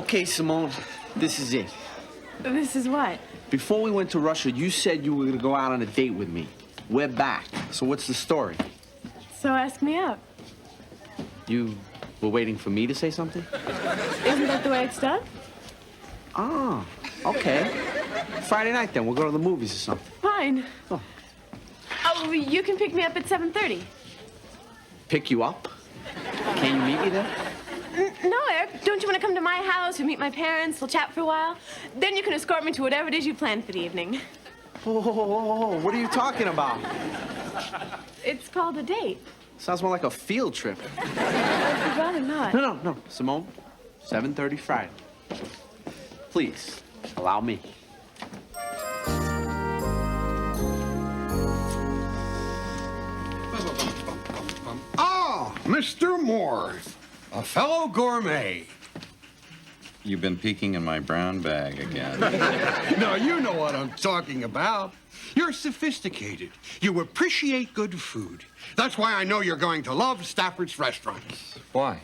Okay, Simone, this is it. This is what? Before we went to Russia, you said you were going to go out on a date with me. We're back. So what's the story? So ask me out. You were waiting for me to say something? Isn't that the way it's done? Ah, okay. Friday night, then. We'll go to the movies or something. Fine. Oh. Oh, you can pick me up at 7:30. Pick you up? Can you meet me there? No, Eric. Don't you want to come to my house? We'll meet my parents. We'll chat for a while. Then you can escort me to whatever it is you planned for the evening. Oh, what are you talking about? It's called a date. Sounds more like a field trip. I'd rather not. No. Simone, 7:30 Friday. Please, allow me. Ah, Mr. Moore, a fellow gourmet. You've been peeking in my brown bag again. Now, you know what I'm talking about. You're sophisticated. You appreciate good food. That's why I know you're going to love Stafford's Restaurant. Why?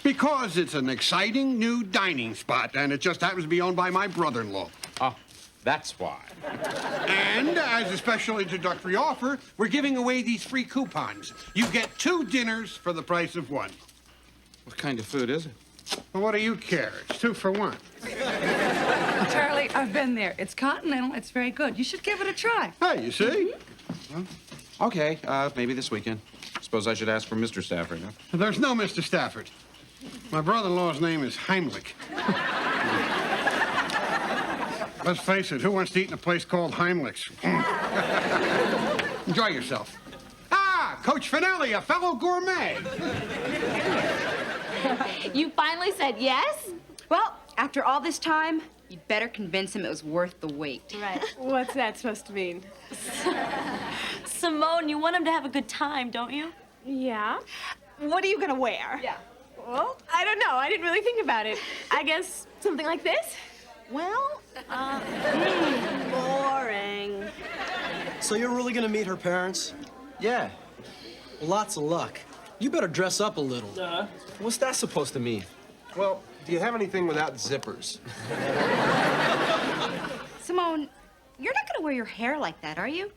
Because it's an exciting new dining spot, and it just happens to be owned by my brother-in-law. Oh, that's why. And as a special introductory offer, we're giving away these free coupons. You get 2 dinners for the price of 1. What kind of food is it? Well, what do you care? It's 2 for 1. Charlie, I've been there. It's continental. It's very good. You should give it a try. Hey, you see? Okay, maybe this weekend. Suppose I should ask for Mr. Stafford, huh? There's no Mr. Stafford. My brother-in-law's name is Heimlich. Let's face it, who wants to eat in a place called Heimlich's? Enjoy yourself. Ah, Coach Finelli, a fellow gourmet. You finally said yes? Well, after all this time, you'd better convince him it was worth the wait. Right. What's that supposed to mean? Simone, you want him to have a good time, don't you? Yeah. What are you gonna wear? Yeah. Well, I don't know. I didn't really think about it. I guess something like this? Well, boring. So you're really gonna meet her parents? Yeah. Well, lots of luck. You better dress up a little. What's that supposed to mean? Well, do you have anything without zippers? Simone, you're not gonna wear your hair like that, are you?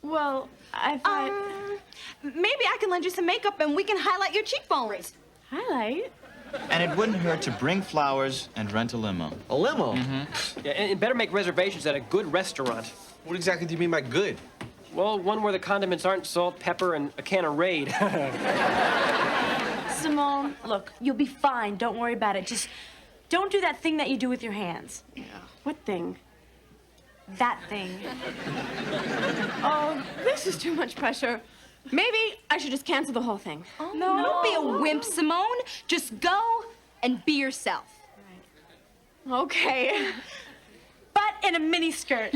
Well, I thought... Maybe I can lend you some makeup and we can highlight your cheekbones. Highlight? And it wouldn't hurt to bring flowers and rent a limo. A limo? Yeah, and better make reservations at a good restaurant. What exactly do you mean by good? Well, one where the condiments aren't salt, pepper, and a can of Raid. Simone, look, you'll be fine. Don't worry about it. Just don't do that thing that you do with your hands. Yeah. What thing? That thing. Oh, this is too much pressure. Maybe I should just cancel the whole thing. Oh, no, don't be a wimp, Simone. Just go and be yourself. Right. Okay. But in a mini skirt.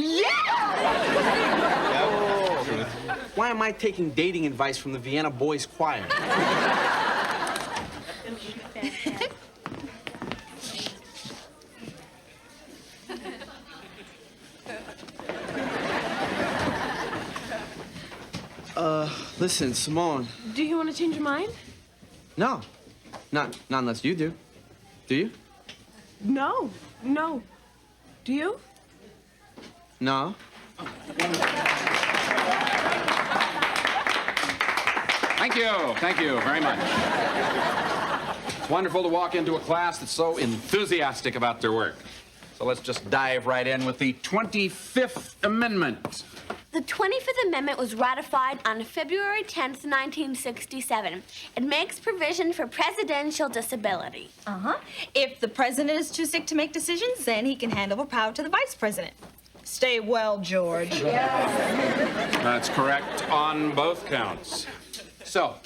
Why am I taking dating advice from the Vienna Boys Choir? Listen, Simone. Do you want to change your mind? No. Not unless you do. Do you? No. Do you? No. Thank you very much. It's wonderful to walk into a class that's so enthusiastic about their work. So let's just dive right in with the 25th Amendment. The 25th Amendment was ratified on February 10th, 1967. It makes provision for presidential disability. If the president is too sick to make decisions, then he can hand over power to the vice president. Stay well, George. That's correct on both counts. So,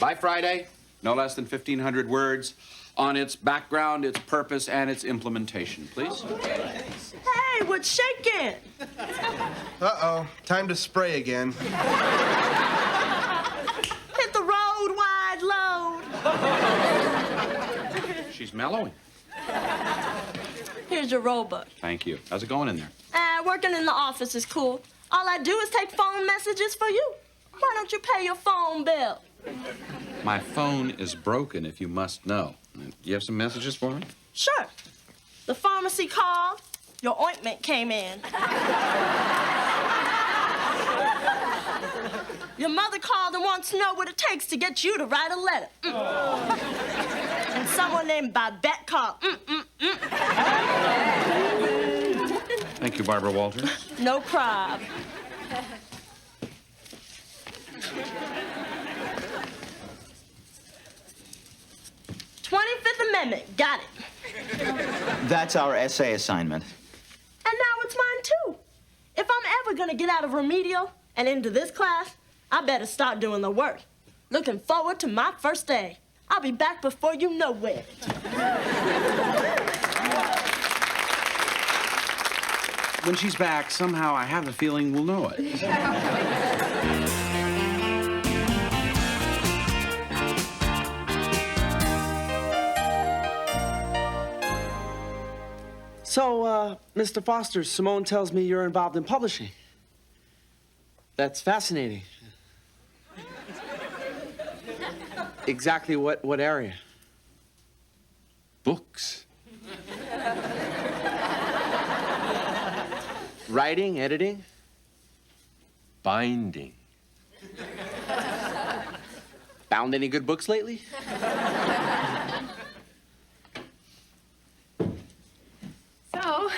by Friday, no less than 1,500 words on its background, its purpose, and its implementation, please. Hey, what's shaking? Uh-oh, time to spray again. Hit the road, wide load. She's mellowing. Here's your roll book. Thank you. How's it going in there? Working in the office is cool. All I do is take phone messages for you. Why don't you pay your phone bill? My phone is broken, if you must know. Do you have some messages for me? Sure. The pharmacy called. Your ointment came in. Your mother called and wants to know what it takes to get you to write a letter. And someone named Babette called. Thank you, Barbara Walters. No prob. "25th Amendment, got it. That's our essay assignment. And now it's mine too. If I'm ever gonna get out of remedial and into this class, I better start doing the work. Looking forward to my first day. I'll be back before you know it. When she's back, somehow I have a feeling we'll know it. So, Mr. Foster, Simone tells me you're involved in publishing. That's fascinating. Exactly what area? Books. Writing, editing? Binding. Found any good books lately? So,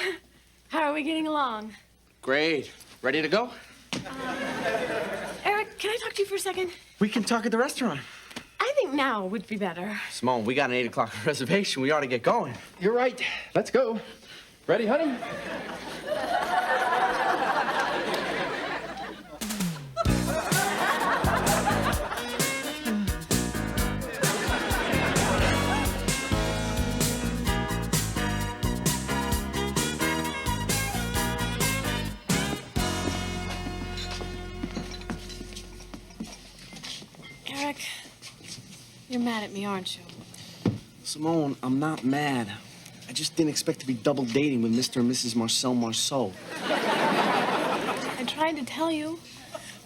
how are we getting along? Great. Ready to go? Eric, can I talk to you for a second? We can talk at the restaurant. I think now would be better. Simone, we got an 8 o'clock reservation. We ought to get going. You're right. Let's go. Ready, honey? Eric, you're mad at me, aren't you? Simone, I'm not mad. I just didn't expect to be double dating with Mr. and Mrs. Marcel Marceau. I tried to tell you.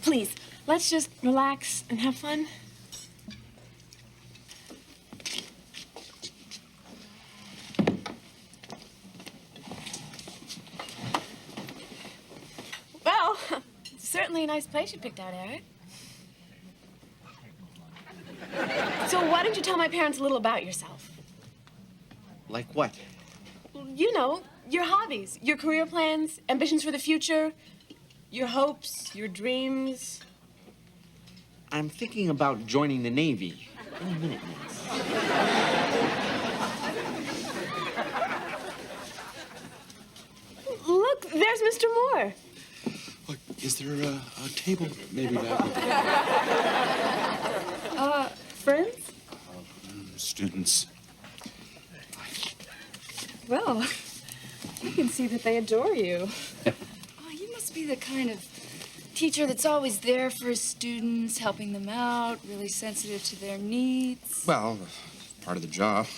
Please, let's just relax and have fun. Well, it's certainly a nice place you picked out, Eric. So why don't you tell my parents a little about yourself? Like what? You know, your hobbies, your career plans, ambitions for the future, your hopes, your dreams. I'm thinking about joining the Navy. Any minute now. Look, there's Mr. Moore. Look, is there a table maybe back? Friends? Students. Well, you can see that they adore you. Oh, you must be the kind of teacher that's always there for his students, helping them out, really sensitive to their needs. Well, part of the job.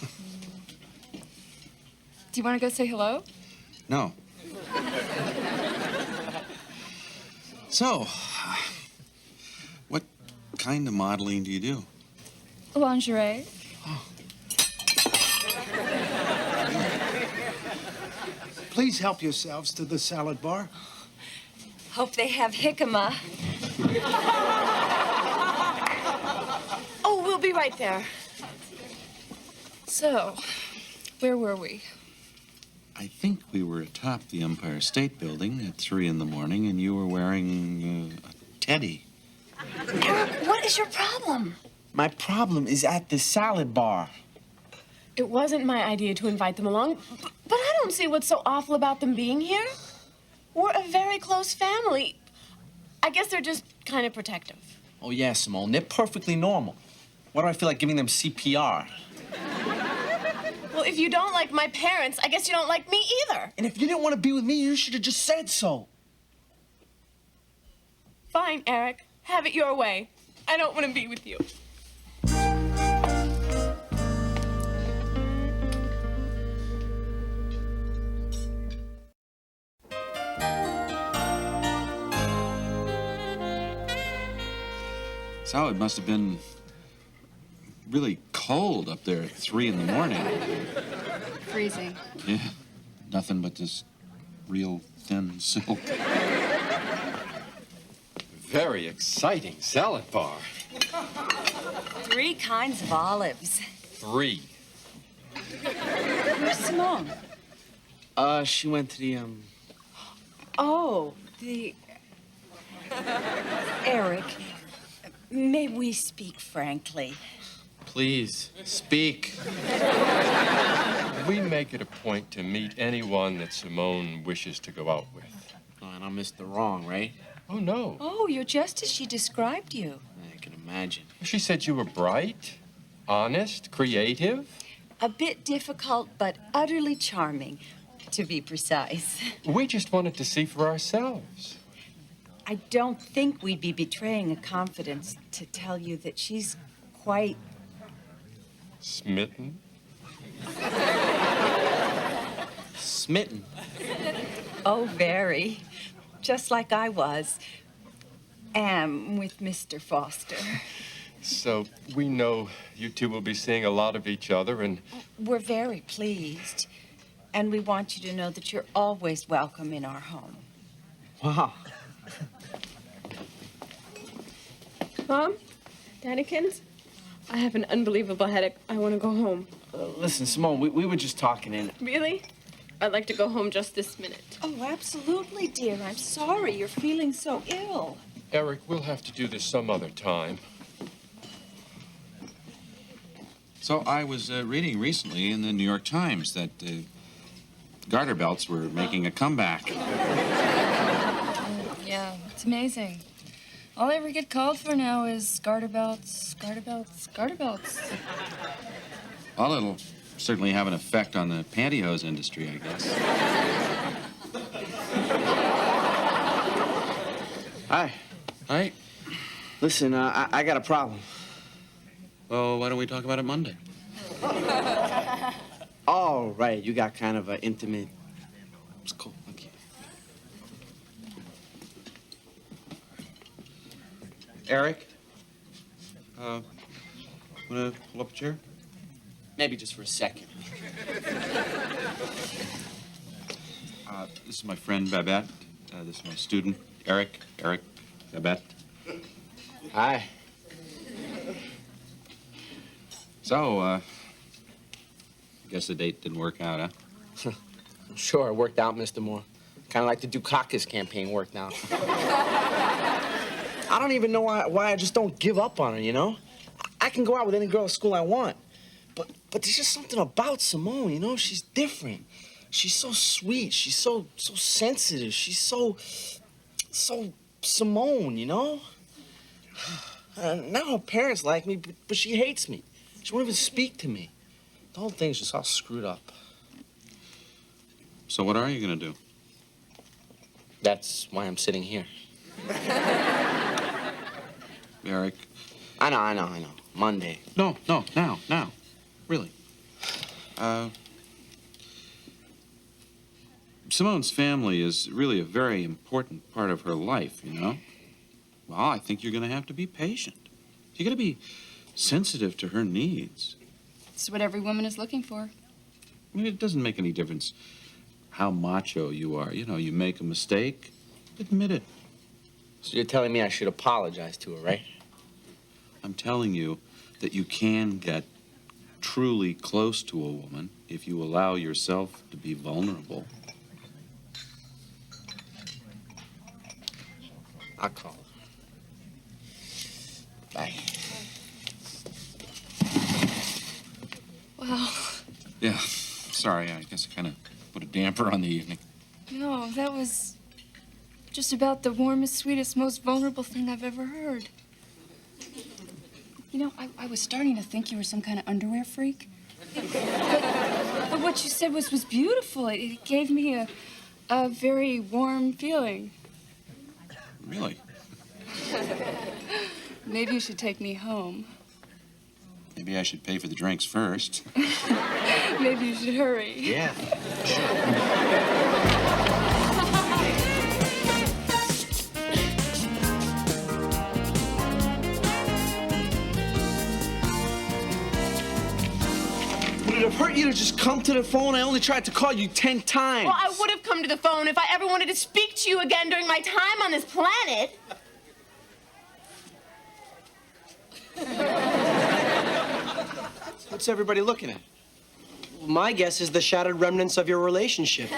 Do you want to go say hello? No. So, what kind of modeling do you do? Lingerie. Please help yourselves to the salad bar. Hope they have jicama. Oh, we'll be right there. So, where were we? I think we were atop the Empire State Building at 3 in the morning, and you were wearing a teddy. Eric, what is your problem? My problem is at the salad bar. It wasn't my idea to invite them along, but I don't see what's so awful about them being here. We're a very close family. I guess they're just kind of protective. Oh, yeah, Simone. They're perfectly normal. Why do I feel like giving them CPR? Well, if you don't like my parents, I guess you don't like me either. And if you didn't want to be with me, you should have just said so. Fine, Eric. Have it your way. I don't want to be with you. So it must have been really cold up there at 3 in the morning. Freezing. Yeah. Nothing but this real thin silk. Very exciting salad bar. 3 kinds of olives. 3. Where's Simone? She went to the, Oh, the... Eric, may we speak frankly? Please, speak. We make it a point to meet anyone that Simone wishes to go out with. Oh, and I missed the wrong, right? Oh, no. Oh, you're just as she described you. I can imagine. She said you were bright, honest, creative. A bit difficult, but utterly charming, to be precise. We just wanted to see for ourselves. I don't think we'd be betraying a confidence to tell you that she's quite... Smitten? Smitten? Oh, very. Just like I was. Am with Mr. Foster. So we know you two will be seeing a lot of each other, and We're very pleased. And we want you to know that you're always welcome in our home. Wow. Mom? Daddykins? I have an unbelievable headache. I want to go home. Listen, Simone, we were just talking and... Really? I'd like to go home just this minute. Oh, absolutely, dear. I'm sorry you're feeling so ill. Eric, we'll have to do this some other time. So I was reading recently in the New York Times that garter belts were making a comeback. Yeah, it's amazing. All I ever get called for now is garter belts, garter belts, garter belts. Well, it'll certainly have an effect on the pantyhose industry, I guess. Hi. Hi. Listen, I got a problem. Well, why don't we talk about it Monday? Oh, right. You got kind of an intimate... It's cool. Okay. Eric? Wanna pull up a chair? Maybe just for a second. This is my friend Babette. This is my student, Eric. Eric, Babette. Hi. So, I guess the date didn't work out, huh? Sure, it worked out, Mr. Moore. Kind of like the Dukakis campaign worked out. I don't even know why I just don't give up on her, you know? I can go out with any girl at school I want. But there's just something about Simone, you know? She's different. She's so sweet. She's so sensitive. She's so Simone, you know? Now her parents like me, but she hates me. She won't even speak to me. The whole thing's just all screwed up. So what are you gonna do? That's why I'm sitting here. Eric. I know. Monday. No, now. Really. Simone's family is really a very important part of her life, you know? Well, I think you're gonna have to be patient. You gotta be sensitive to her needs. It's what every woman is looking for. I mean, it doesn't make any difference how macho you are. You know, you make a mistake, admit it. So you're telling me I should apologize to her, right? I'm telling you that you can get truly close to a woman if you allow yourself to be vulnerable. I'll call her. Bye. Wow. Yeah, sorry, I guess I kind of put a damper on the evening. No, that was just about the warmest, sweetest, most vulnerable thing I've ever heard. You know, I was starting to think you were some kind of underwear freak. But what you said was beautiful. It gave me a very warm feeling. Really? Maybe you should take me home. Maybe I should pay for the drinks first. Maybe you should hurry. Yeah. Put it up hurt you to just come to the phone? I only tried to call you 10 times. Well, I would have come to the phone if I ever wanted to speak to you again during my time on this planet. What's everybody looking at? My guess is the shattered remnants of your relationship.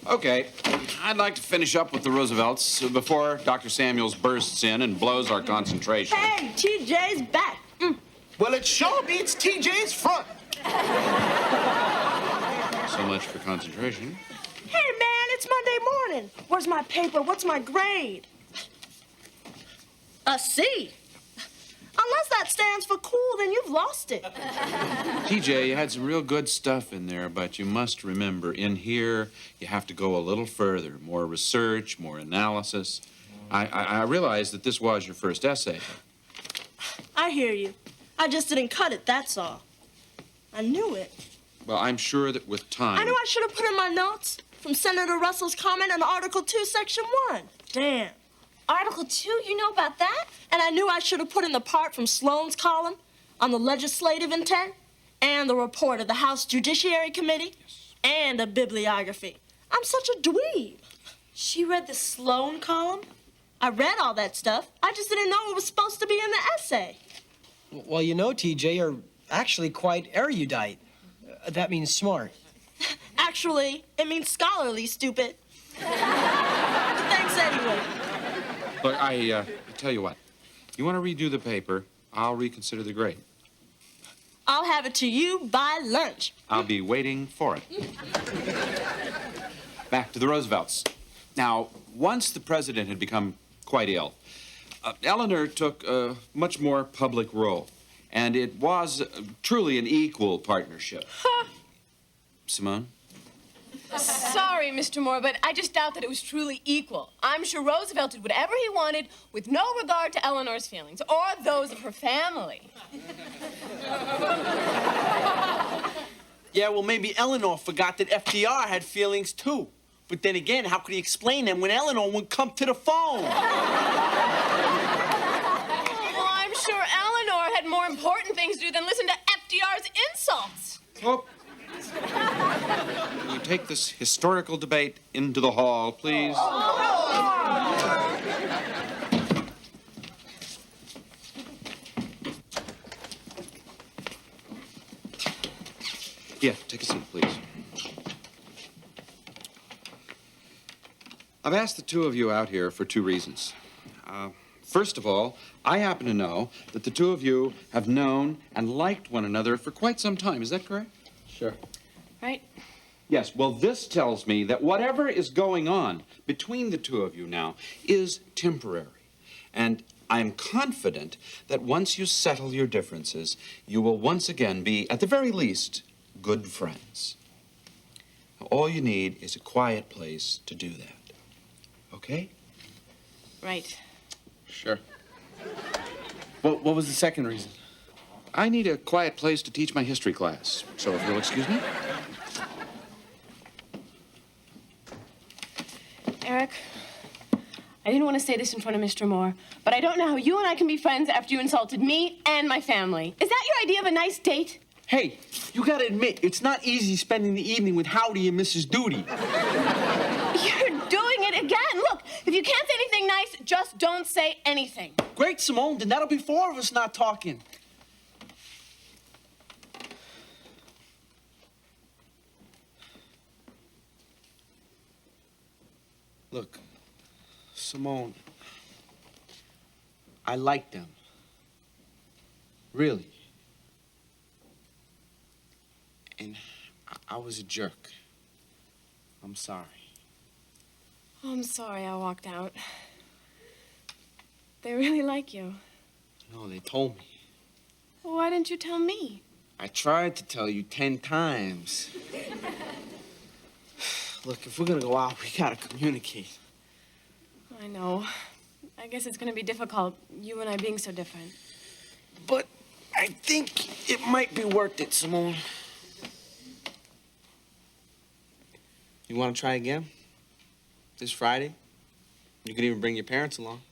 Okay, I'd like to finish up with the Roosevelts before Dr. Samuels bursts in and blows our concentration. Hey, TJ's back. Well, it sure beats TJ's front. So much for concentration. Hey, man, it's Monday morning. Where's my paper? What's my grade? A C. Unless that stands for cool, then you've lost it. TJ, you had some real good stuff in there, but you must remember, in here, you have to go a little further. More research, more analysis. I realize that this was your first essay. I hear you. I just didn't cut it, that's all. I knew it. Well, I'm sure that with time... I knew I should have put in my notes from Senator Russell's comment on Article 2, Section 1. Damn. Article 2, you know about that? And I knew I should have put in the part from Sloane's column on the legislative intent and the report of the House Judiciary Committee and a bibliography. I'm such a dweeb. She read the Sloane column? I read all that stuff. I just didn't know it was supposed to be in the essay. Well, you know, TJ, you're actually quite erudite. That means smart. Actually, it means scholarly, stupid. Thanks anyway. Look, I tell you what. You want to redo the paper, I'll reconsider the grade. I'll have it to you by lunch. I'll be waiting for it. Back to the Roosevelts. Now, once the president had become quite ill, Eleanor took a much more public role, and it was truly an equal partnership. Simone? Sorry, Mr. Moore, but I just doubt that it was truly equal. I'm sure Roosevelt did whatever he wanted with no regard to Eleanor's feelings or those of her family. Yeah, well, maybe Eleanor forgot that FDR had feelings, too. But then again, how could he explain them when Eleanor wouldn't come to the phone? Well, I'm sure Eleanor had more important things to do than listen to FDR's insults. Oh. Will you take this historical debate into the hall, please? Yeah, take a seat, please. I've asked the two of you out here for two reasons. First of all, I happen to know that the two of you have known and liked one another for quite some time. Is that correct? Sure. Right? Yes, well, this tells me that whatever is going on between the two of you now is temporary. And I'm confident that once you settle your differences, you will once again be, at the very least, good friends. All you need is a quiet place to do that. Okay? Right. Sure. What was the second reason? I need a quiet place to teach my history class. So if you'll excuse me. Eric, I didn't want to say this in front of Mr. Moore, but I don't know how you and I can be friends after you insulted me and my family. Is that your idea of a nice date? Hey, you gotta admit, it's not easy spending the evening with Howdy and Mrs. Duty. You're doing it again. Look, if you can't say anything nice, just don't say anything. Great, Simone, then that'll be four of us not talking. Look, Simone, I like them. Really. And I was a jerk. I'm sorry. Oh, I'm sorry I walked out. They really like you. No, they told me. Well, why didn't you tell me? I tried to tell you 10 times. Look, if we're gonna go out, we gotta communicate. I know. I guess it's gonna be difficult, you and I being so different. But I think it might be worth it, Simone. You wanna try again? This Friday? You could even bring your parents along.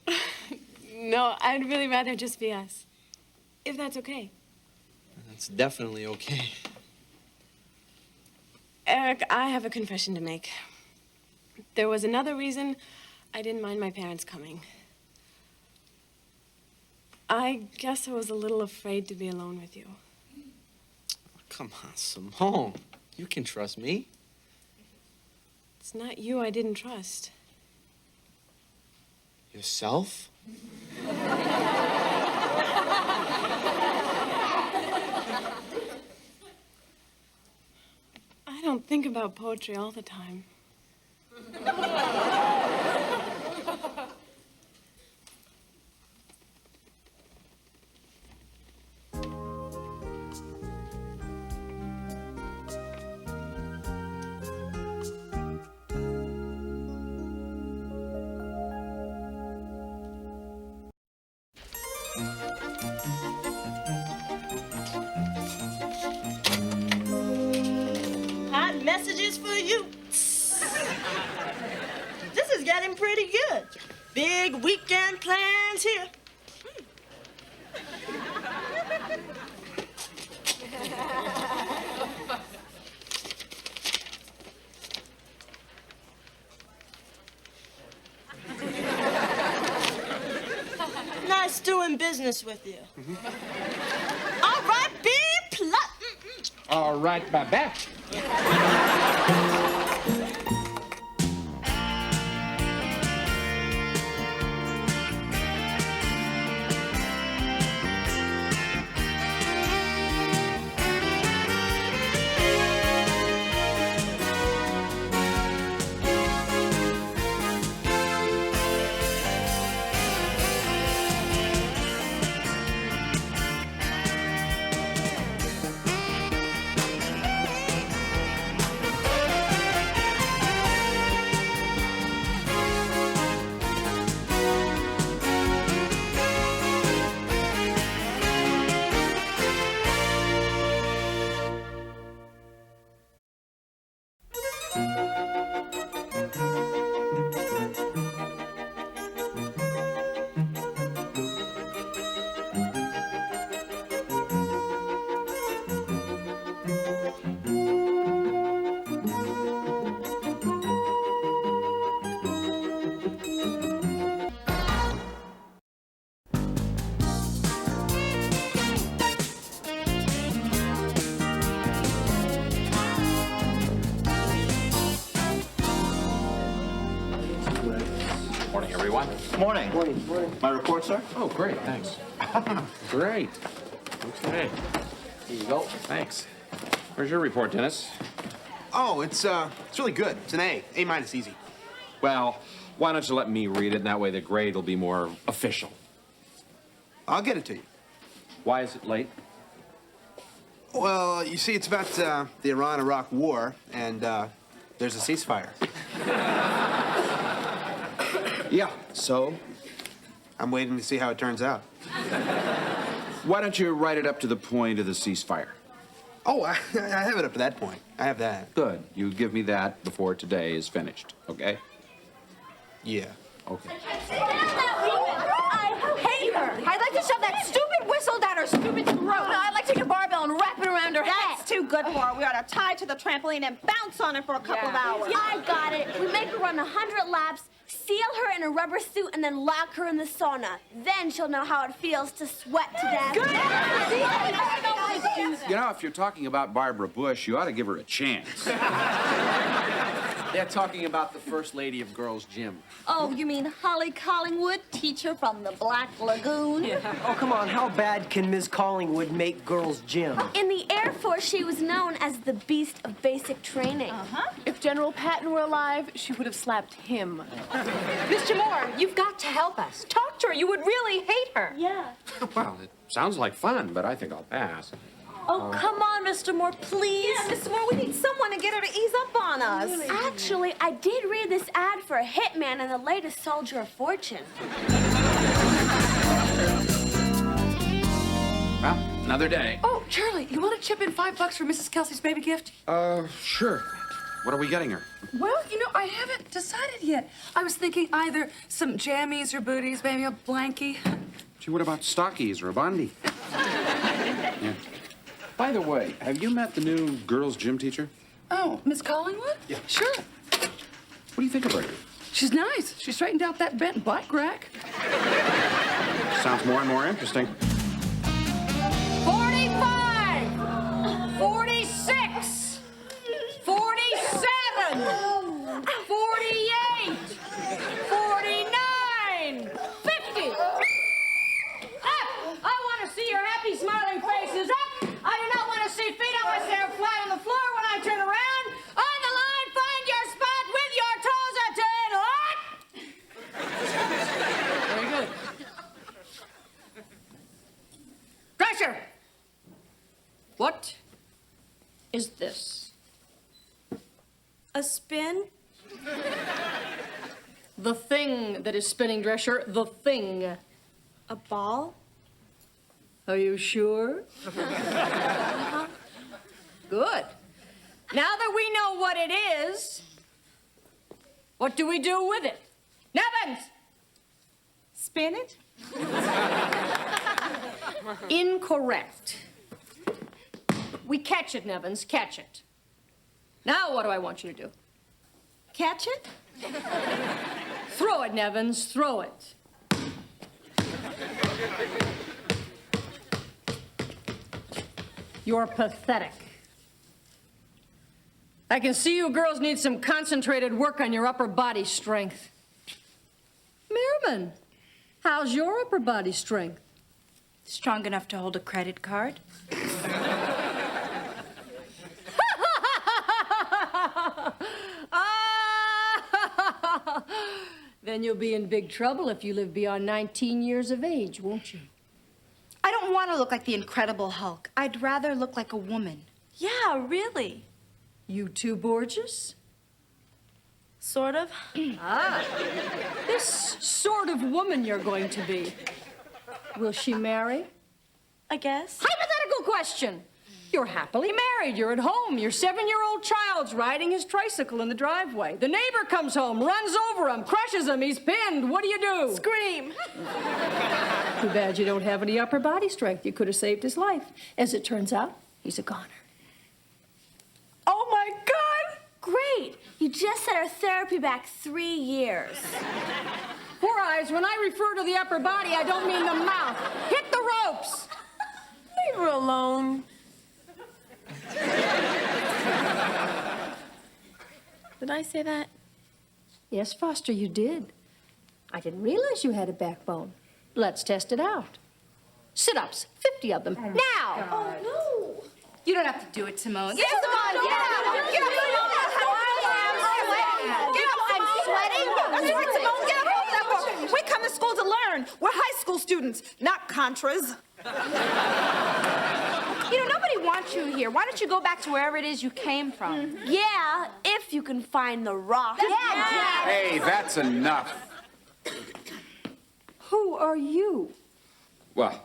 No, I'd really rather just be us. If that's okay. That's definitely okay. Eric, I have a confession to make. There was another reason I didn't mind my parents coming. I guess I was a little afraid to be alone with you. Come on, Simone. You can trust me. It's not you I didn't trust. Yourself? I don't think about poetry all the time. Hot messages for you. This is getting pretty good. Big weekend plans here. Nice doing business with you. All right, be polite. All right, Babette. Morning, everyone. Morning. My report, sir? Oh, great, thanks. Great. Okay. Here you go. Thanks. Where's your report, Dennis? Oh, it's really good. It's an A. A- easy. Well, why don't you let me read it, and that way the grade will be more official. I'll get it to you. Why is it late? Well, you see, it's about the Iran-Iraq war, and there's a ceasefire. Yeah, so? I'm waiting to see how it turns out. Why don't you write it up to the point of the ceasefire? Oh, I have it up to that point. I have that. Good. You give me that before today is finished, okay? Yeah. Okay. I hate her. I'd like to shove that stupid whistle down her stupid throat. No, I'd like to take a barbell and wrap it around her head. That's too good for her. We ought to tie to the trampoline and bounce on it for a couple of hours. I got it. We make her run 100 laps, seal her in a rubber suit, and then lock her in the sauna. Then she'll know how it feels to sweat to death. You know, if you're talking about Barbara Bush, you ought to give her a chance. They're talking about the First Lady of Girls' Gym. Oh, you mean Holly Collingwood, teacher from the Black Lagoon? Oh, come on. How bad can Ms. Collingwood make girls' gym? In the Air Force, she was known as the Beast of Basic Training. If General Patton were alive, she would have slapped him. Mr. Moore, you've got to help us. Talk to her. You would really hate her. Yeah. Well, it sounds like fun, but I think I'll pass. Oh, come on, Mr. Moore, please. Yeah, Mr. Moore, we need someone to get her to ease up on us. Actually, I did read this ad for a hitman in the latest Soldier of Fortune. Well, another day. Oh, Charlie, you want to chip in $5 for Mrs. Kelsey's baby gift? Sure. What are we getting her? Well, you know, I haven't decided yet. I was thinking either some jammies or booties, maybe a blankie. Gee, what about stockies or a bondi? Yeah. By the way, have you met the new girls' gym teacher? Oh, Miss Collingwood? Yeah. Sure. What do you think of her? She's nice. She straightened out that bent bike rack. Sounds more and more interesting. 45! 46! 47! 48! 49! 50! Up! I want to see your happy, smiling faces. Up! I do not want to see feet unless they're flat on the floor when I turn around. On the line, find your spot with your toes a turn. Up! Very good. Drescher! What is this? A spin? The thing that is spinning, Drescher. The thing. A ball? Are you sure? Good. Now that we know what it is, what do we do with it? Nevins! Spin it? Incorrect. We catch it, Nevins, catch it. Now what do I want you to do? Catch it? Throw it, Nevins, throw it. You're pathetic. I can see you girls need some concentrated work on your upper body strength. Merriman, how's your upper body strength? Strong enough to hold a credit card? Then you'll be in big trouble if you live beyond 19 years of age, won't you? I don't want to look like the Incredible Hulk. I'd rather look like a woman. Yeah, really. You too, Borges? Sort of. This sort of woman you're going to be. Will she marry? I guess. Hypothetical question. You're happily married. You're at home. Your 7-year-old child's riding his tricycle in the driveway. The neighbor comes home, runs over him, crushes him. He's pinned. What do? Scream. Too bad you don't have any upper body strength. You could have saved his life. As it turns out, he's a goner. Oh, my God. Great. You just set our therapy back 3 years. Poor Eyes, when I refer to the upper body, I don't mean the mouth. Hit the ropes. Leave her alone. Did I say that? Yes, Foster, you did. I didn't realize you had a backbone. Let's test it out. Sit-ups, 50 of them. Now! Oh, no. You don't have to do it, Simone. Yes, Simone, get up! Get up! I'm sweating. That's right, Simone, get up off that book. We come to school to learn. We're high school students, not Contras. You know, nobody wants you here. Why don't you go back to wherever it is you came from? Yeah, if you can find the rock. Hey, that's enough. Who are you? Well,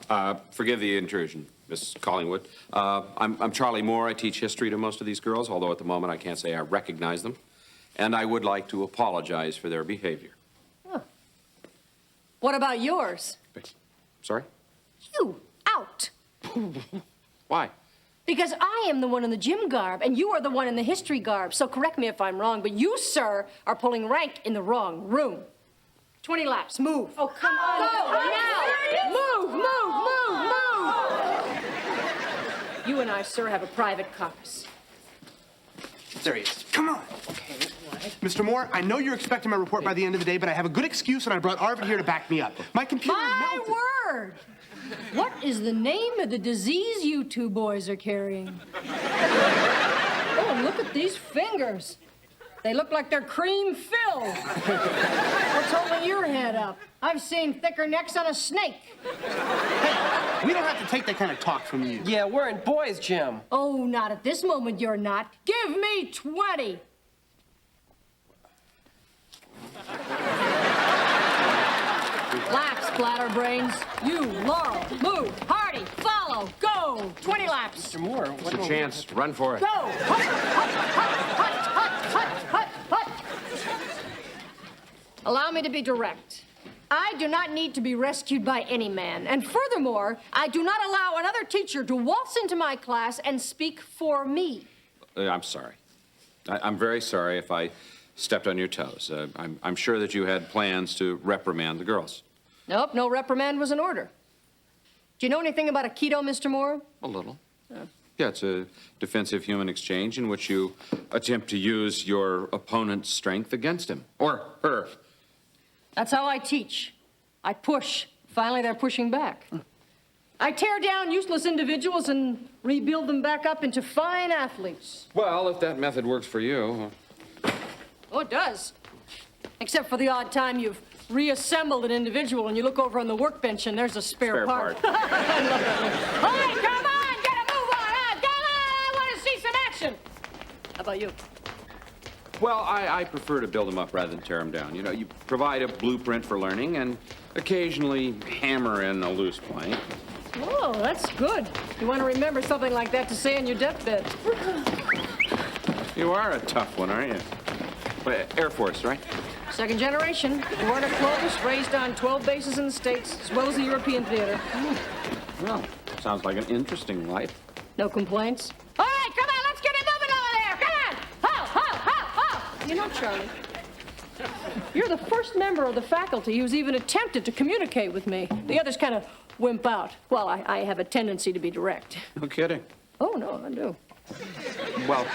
forgive the intrusion, Miss Collingwood. I'm Charlie Moore. I teach history to most of these girls, although at the moment I can't say I recognize them. And I would like to apologize for their behavior. Huh. What about yours? Sorry? You, out. Why? Because I am the one in the gym garb, and you are the one in the history garb. So correct me if I'm wrong, but you, sir, are pulling rank in the wrong room. 20 laps, move. Oh, come on. Go, now. Move. You and I, sir, have a private caucus. There he is. Come on. Okay, Mr. Moore, I know you're expecting my report by the end of the day, but I have a good excuse, and I brought Arvid here to back me up. My computer My melted. word! What is the name of the disease you two boys are carrying? Oh, and look at these fingers. They look like they're cream filled. What's holding your head up? I've seen thicker necks on a snake. Hey, we don't have to take that kind of talk from you. Yeah, we're in boys' gym. Oh, not at this moment, you're not. Give me 20. Laps, splatterbrains. You, Laurel, move. Hardy, follow. Go. 20 laps. Mr. Moore, It's a chance. Run for it. Go. Hut, hut, hut, hut, hut. Allow me to be direct. I do not need to be rescued by any man. And furthermore, I do not allow another teacher to waltz into my class and speak for me. I'm sorry. I'm very sorry if I stepped on your toes. I'm sure that you had plans to reprimand the girls. Nope, no reprimand was in order. Do you know anything about Aikido, Mr. Moore? A little. Yeah, it's a defensive human exchange in which you attempt to use your opponent's strength against him or her. That's how I teach. I push. Finally, they're pushing back. I tear down useless individuals and rebuild them back up into fine athletes. Well, if that method works for you. Oh, it does. Except for the odd time you've reassembled an individual and you look over on the workbench and there's a spare part. I love that one. All right, come on, get a move on. Come on, I want to see some action. How about you? Well, I prefer to build them up rather than tear them down. You know, you provide a blueprint for learning and occasionally hammer in a loose plank. Oh, that's good. You want to remember something like that to say on your deathbed. You are a tough one, aren't you? Wait, Air Force, right? Second generation. Born at Clovis, raised on 12 bases in the States, as well as the European theater. Well, sounds like an interesting life. No complaints? All right, come on, let's get it moving over there. Come on. Ho, ho, ho, ho. You know, Charlie, you're the first member of the faculty who's even attempted to communicate with me. The others kind of wimp out. Well, I have a tendency to be direct. No kidding. Oh, no, I do. Well,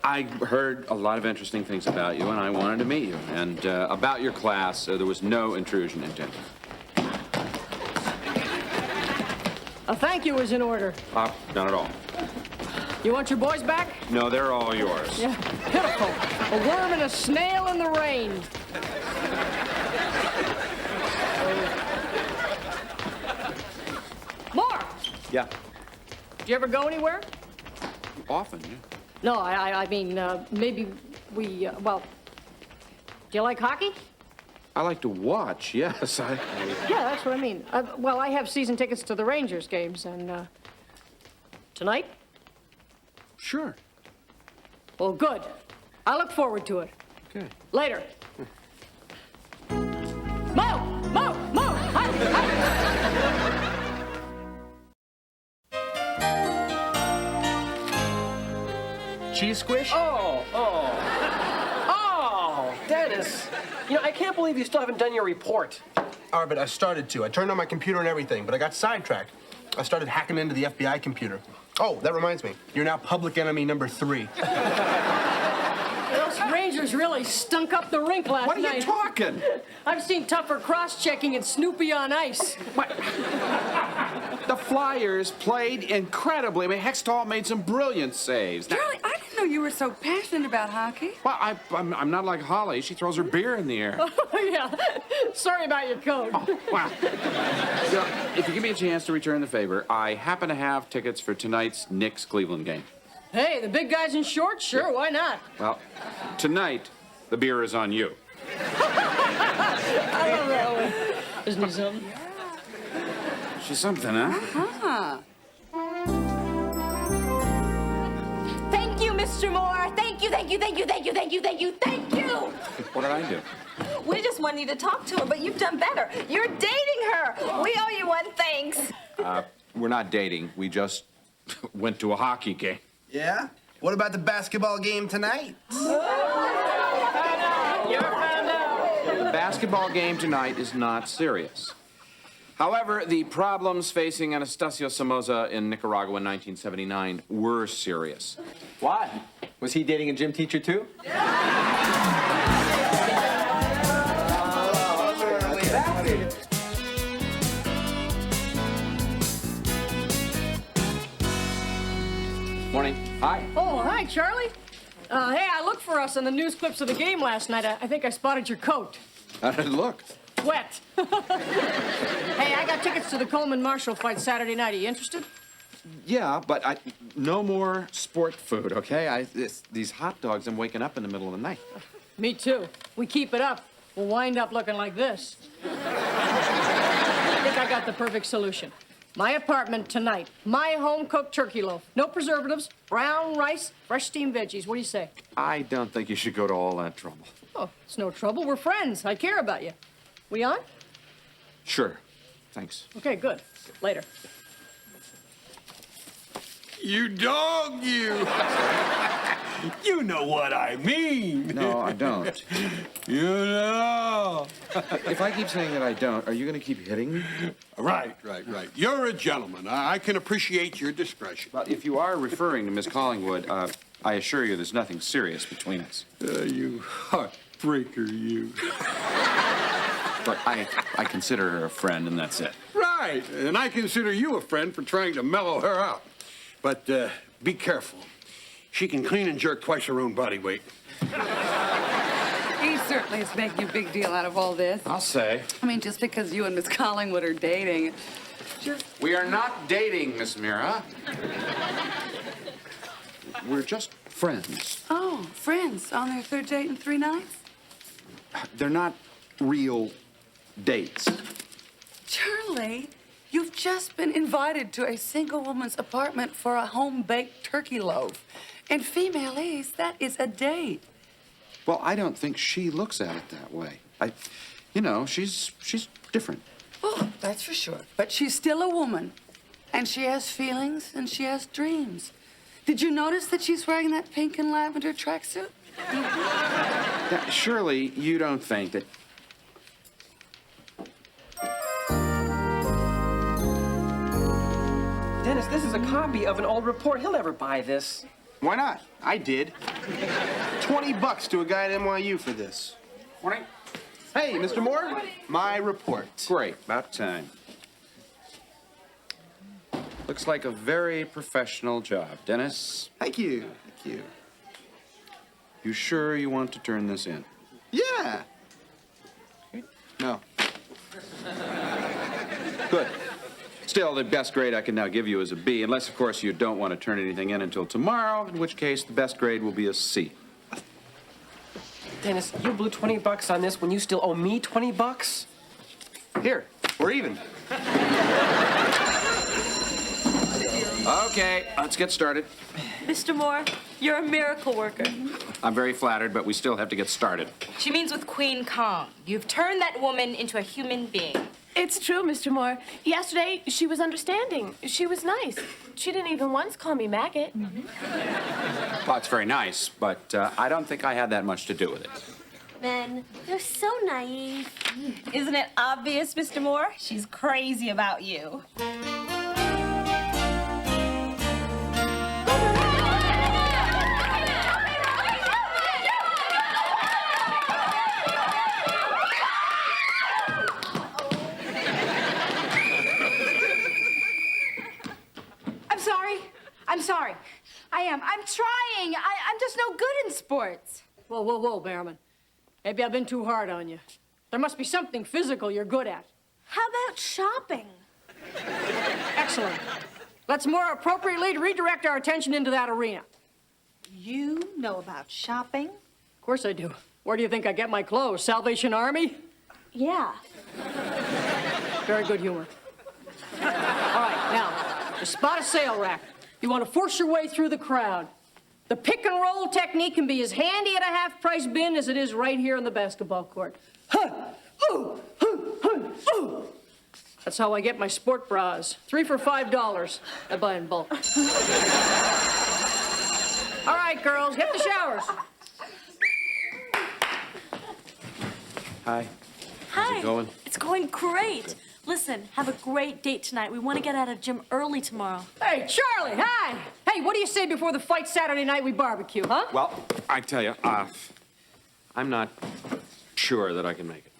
I heard a lot of interesting things about you, and I wanted to meet you. And about your class, there was no intrusion intended. A thank you is in order. Not at all. You want your boys back? No, they're all yours. Yeah, pitiful. A worm and a snail in the rain. More! Yeah. Do you ever go anywhere? Often, yeah. No, I mean, maybe we, well, do you like hockey? I like to watch, yes. Yeah, that's what I mean. Well, I have season tickets to the Rangers games, and, tonight? Sure. Well, good. I look forward to it. Okay. Later. Mo! Mo! Mo! Hi! Hi! Cheese squish? Oh, Dennis. You know, I can't believe you still haven't done your report. Arvid, I started to. I turned on my computer and everything, but I got sidetracked. I started hacking into the FBI computer. Oh, that reminds me. You're now public enemy number 3. Those Rangers really stunk up the rink last night. What are you talking? I've seen tougher cross-checking and Snoopy on ice. What? The Flyers played incredibly. I mean, Hextall made some brilliant saves. Charlie, I didn't know you were so passionate about hockey. Well, I'm not like Holly. She throws her beer in the air. Oh, yeah. Sorry about your coat. Oh, wow. So, if you give me a chance to return the favor, I happen to have tickets for tonight's Knicks-Cleveland game. Hey, the big guys in shorts? Sure, why not? Well, tonight, the beer is on you. I love that one. Isn't he something? She's something, huh? Uh-huh. Thank you, Mr. Moore. Thank you, thank you, thank you, thank you, thank you, thank you, thank you. What did I do? We just wanted you to talk to her, but you've done better. You're dating her. We owe you one thanks. We're not dating. We just went to a hockey game. Yeah? What about the basketball game tonight? The basketball game tonight is not serious. However, the problems facing Anastasio Somoza in Nicaragua in 1979 were serious. Why? Was he dating a gym teacher too? Morning. Hi. Oh, hi, Charlie. Hey, I looked for us in the news clips of the game last night. I think I spotted your coat. How did it look? Wet. Hey, I got tickets to the Coleman Marshall fight Saturday night. Are you interested? Yeah, but no more sport food, okay? These hot dogs, I'm waking up in the middle of the night. Me too. We keep it up, we'll wind up looking like this. I think I got the perfect solution. My apartment tonight. My home-cooked turkey loaf. No preservatives, brown rice, fresh steamed veggies. What do you say? I don't think you should go to all that trouble. Oh, it's no trouble. We're friends. I care about you. We on? Sure. Thanks. Okay, good. Later. You dog, you! You know what I mean. No, I don't. You know. If I keep saying that I don't, are you going to keep hitting me? Right. You're a gentleman. I can appreciate your discretion. Well, if you are referring to Miss Collingwood, I assure you there's nothing serious between us. You heartbreaker, you. But I consider her a friend, and that's it. Right, and I consider you a friend for trying to mellow her out. But be careful. She can clean and jerk twice her own body weight. He certainly is making a big deal out of all this. I'll say. I mean, just because you and Miss Collingwood are dating, We are not dating, Miss Mira. We're just friends. Oh, friends on their third date in 3 nights? They're not real dates. Charlie, you've just been invited to a single woman's apartment for a home-baked turkey loaf. In femalese, that is a date. Well, I don't think she looks at it that way. She's different. Oh, that's for sure. But she's still a woman. And she has feelings and she has dreams. Did you notice that she's wearing that pink and lavender tracksuit? Now, surely you don't think that... Dennis, this is a copy of an old report. He'll never buy this. Why not? I did. $20 to a guy at NYU for this. 20? Hey, Mr. Moore, my report. Great, about time. Looks like a very professional job, Dennis. Thank you. Thank you. You sure you want to turn this in? Yeah. No. Good. Still, the best grade I can now give you is a B, unless, of course, you don't want to turn anything in until tomorrow, in which case the best grade will be a C. Dennis, you blew $20 on this when you still owe me $20? Here, we're even. Okay, let's get started. Mr. Moore, you're a miracle worker. I'm very flattered, but we still have to get started. She means with Queen Kong. You've turned that woman into a human being. It's true, Mr. Moore. Yesterday, she was understanding. She was nice. She didn't even once call me maggot. Well, it's very nice, but I don't think I had that much to do with it. Men, they're so naive. Isn't it obvious, Mr. Moore? She's crazy about you. I'm sorry. I am. I'm trying. I'm just no good in sports. Whoa, Behrman. Maybe I've been too hard on you. There must be something physical you're good at. How about shopping? Excellent. Let's more appropriately redirect our attention into that arena. You know about shopping? Of course I do. Where do you think I get my clothes? Salvation Army? Yeah. Very good humor. All right, now, you spot a sale rack. You want to force your way through the crowd. The pick and roll technique can be as handy at a half-price bin as it is right here in the basketball court. That's how I get my sport bras. 3 for $5. I buy in bulk. All right, girls, hit the showers. Hi. Hi. How's it going? It's going great. Listen, have a great date tonight. We want to get out of gym early tomorrow. Hey, Charlie, hi. Hey, what do you say before the fight Saturday night we barbecue, huh? Well, I tell you, I'm not sure that I can make it.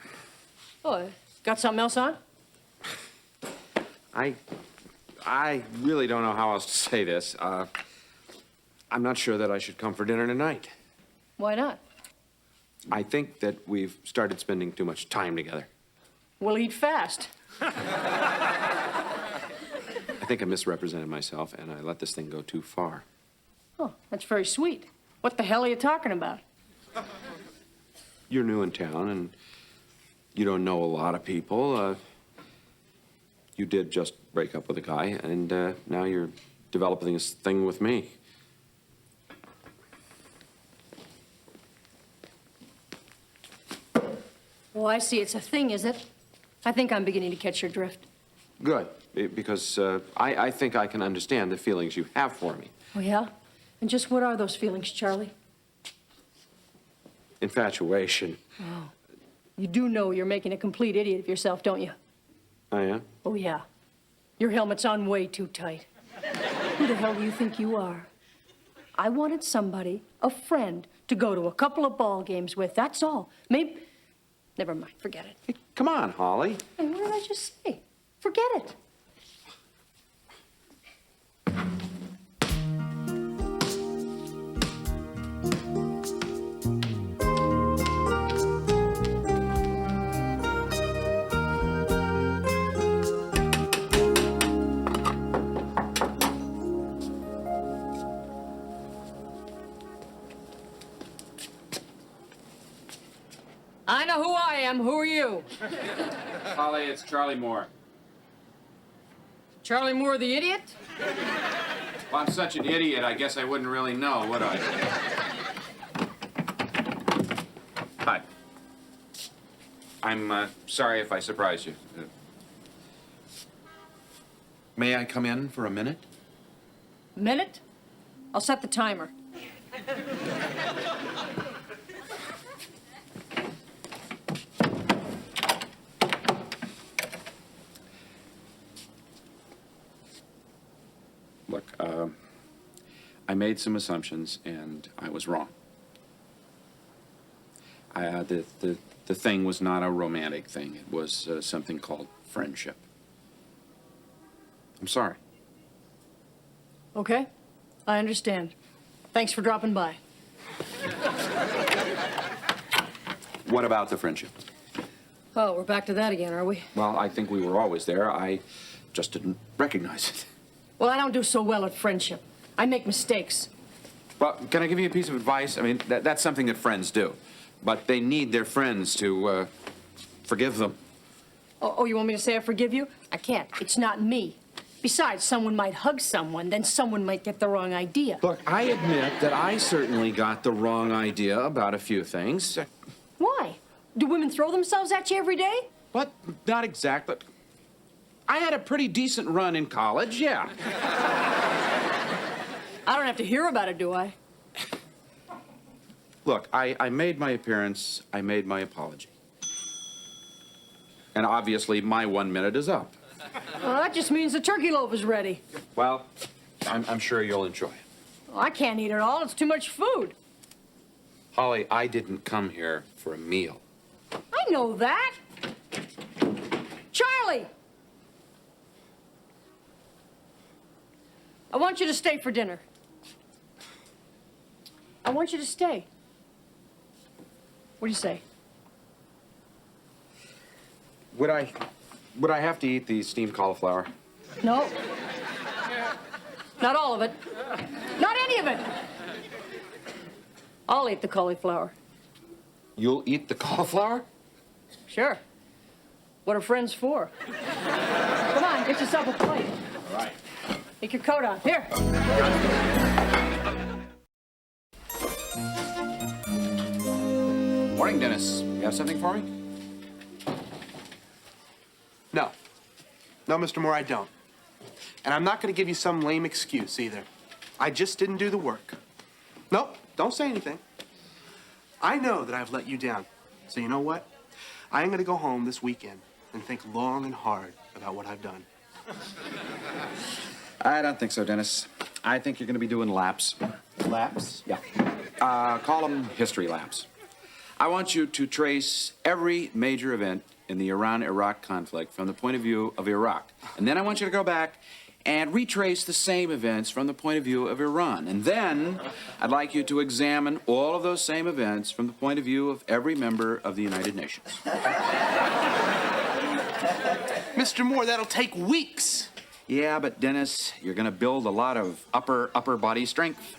Oh, got something else on? I really don't know how else to say this. I'm not sure that I should come for dinner tonight. Why not? I think that we've started spending too much time together. We'll eat fast. I think I misrepresented myself, and I let this thing go too far. Oh, that's very sweet. What the hell are you talking about? You're new in town, and you don't know a lot of people. You did just break up with a guy, and now you're developing this thing with me. Oh, I see. It's a thing, is it? I think I'm beginning to catch your drift. Good, because I think I can understand the feelings you have for me. Oh, yeah? And just what are those feelings, Charlie? Infatuation. Oh. You do know you're making a complete idiot of yourself, don't you? I am? Oh, yeah. Your helmet's on way too tight. Who the hell do you think you are? I wanted somebody, a friend, to go to a couple of ball games with, that's all. Maybe... Never mind, forget it. Hey, come on, Holly. Hey, what did I just say? Forget it. I know who I am. Who are you? Holly, it's Charlie Moore. Charlie Moore, the idiot? Well, I'm such an idiot, I guess I wouldn't really know, would I? Hi. I'm sorry if I surprised you. May I come in for a minute? Minute? I'll set the timer. Look, I made some assumptions, and I was wrong. The thing was not a romantic thing. It was something called friendship. I'm sorry. Okay, I understand. Thanks for dropping by. What about the friendship? Oh, we're back to that again, are we? Well, I think we were always there. I just didn't recognize it. Well, I don't do so well at friendship. I make mistakes. Well, can I give you a piece of advice? I mean, that's something that friends do. But they need their friends to forgive them. Oh, you want me to say I forgive you? I can't. It's not me. Besides, someone might hug someone, then someone might get the wrong idea. Look, I admit that I certainly got the wrong idea about a few things. Why? Do women throw themselves at you every day? But not exactly. I had a pretty decent run in college, yeah. I don't have to hear about it, do I? Look, I made my appearance. I made my apology. And obviously, my 1 minute is up. Well, that just means the turkey loaf is ready. Well, I'm sure you'll enjoy it. Well, I can't eat it all. It's too much food. Holly, I didn't come here for a meal. I know that. Charlie! I want you to stay for dinner. I want you to stay. What do you say? Would I have to eat the steamed cauliflower? No. Not all of it. Not any of it. I'll eat the cauliflower. You'll eat the cauliflower? Sure. What are friends for? Come on, get yourself a plate. All right. Take your coat on. Here. Morning, Dennis. You have something for me? No. No, Mr. Moore, I don't. And I'm not going to give you some lame excuse either. I just didn't do the work. Nope, don't say anything. I know that I've let you down. So you know what? I am going to go home this weekend and think long and hard about what I've done. I don't think so, Dennis. I think you're going to be doing laps. Laps? Yeah. Call them history laps. I want you to trace every major event in the Iran-Iraq conflict from the point of view of Iraq. And then I want you to go back and retrace the same events from the point of view of Iran. And then I'd like you to examine all of those same events from the point of view of every member of the United Nations. Mr. Moore, that'll take weeks. Yeah, but Dennis, you're going to build a lot of upper body strength.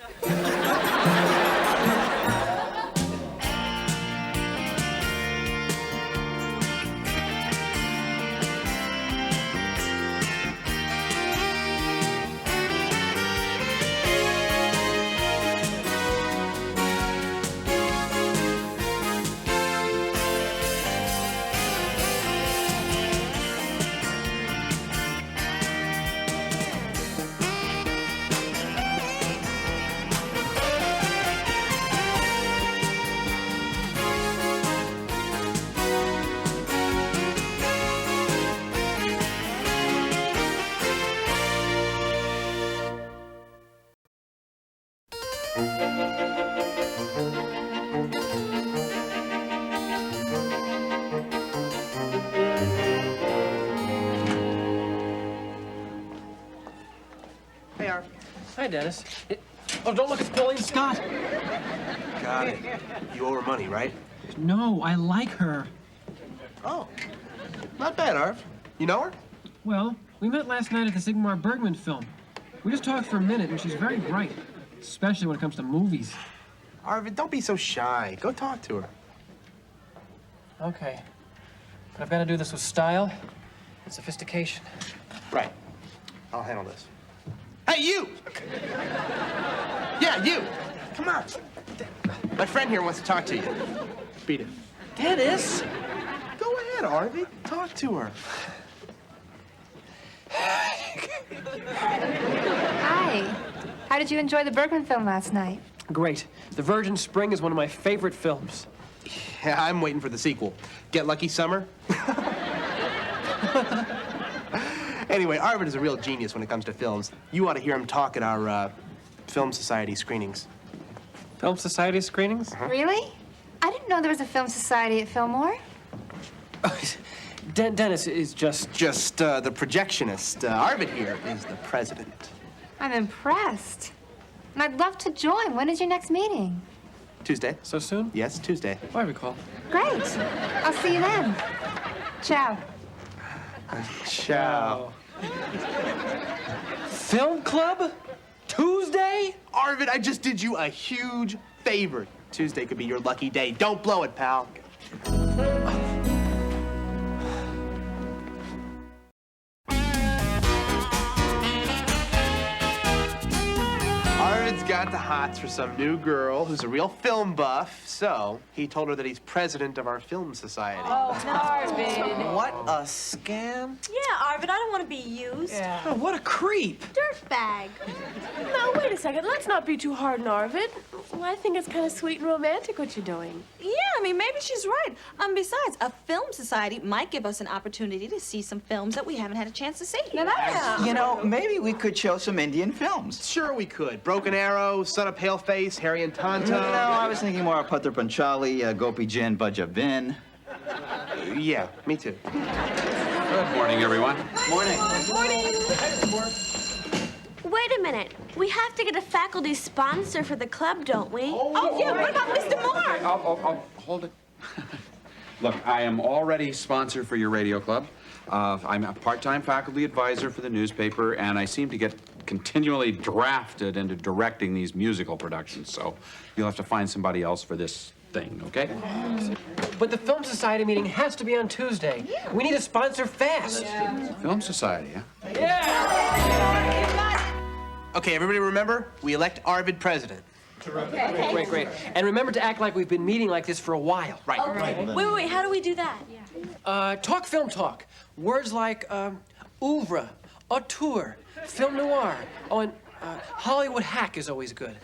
Hey, Arv. Hi, Dennis. Oh, don't look, it's Pauline Scott. Got it. You owe her money, right? No, I like her. Oh, not bad, Arv. You know her? Well, we met last night at the Sigmar Bergman film. We just talked for a minute, and she's very bright, especially when it comes to movies. Arvid, don't be so shy. Go talk to her. Okay. But I've got to do this with style and sophistication. Right. I'll handle this. Hey, you! Yeah, you! Come on. My friend here wants to talk to you. Beat it. Dennis! Go ahead, Arvid. Talk to her. Hi. How did you enjoy the Bergman film last night? Great. The Virgin Spring is one of my favorite films. Yeah, I'm waiting for the sequel. Get Lucky Summer? Anyway, Arvid is a real genius when it comes to films. You ought to hear him talk at our Film Society screenings. Film Society screenings? Really? I didn't know there was a film society at Fillmore. Dennis is just the projectionist. Arvid here is the president. I'm impressed. And I'd love to join. When is your next meeting? Tuesday. So soon? Yes, Tuesday. I recall. Great. I'll see you then. Ciao. Ciao. Film club? Tuesday? Arvid, I just did you a huge favor. Tuesday could be your lucky day. Don't blow it, pal. Arvid's got the hots for some new girl who's a real film buff, so he told her that he's president of our film society. Oh, Arvid. What a scam. Yeah, Arvid, I don't want to be used. Yeah. Oh, what a creep. Dirtbag. No, wait a second. Let's not be too hard on Arvid. Well, I think it's kind of sweet and romantic what you're doing. Yeah, I mean, maybe she's right. Besides, a film society might give us an opportunity to see some films that we haven't had a chance to see. You know, maybe we could show some Indian films. Sure we could. Broken Arrow, Son of Paleface, Harry and Tonto. No, I was thinking more of Patra Panchali, Gopi Jan Bajabin. Yeah, me too. Good morning, everyone. Morning. Wait a minute. We have to get a faculty sponsor for the club, don't we? Oh, yeah, what about Mr. Moore? I'll hold it. Look, I am already sponsor for your radio club. I'm a part-time faculty advisor for the newspaper, and I seem to get continually drafted into directing these musical productions, so you'll have to find somebody else for this thing, okay? But the Film Society meeting has to be on Tuesday. We need a sponsor fast. Film Society, huh? Okay, everybody remember? We elect Arvid president. Great. And remember to act like we've been meeting like this for a while. Right. Okay. Wait, how do we do that? Talk film talk. Words like oeuvre, auteur, film noir. Oh, and Hollywood hack is always good.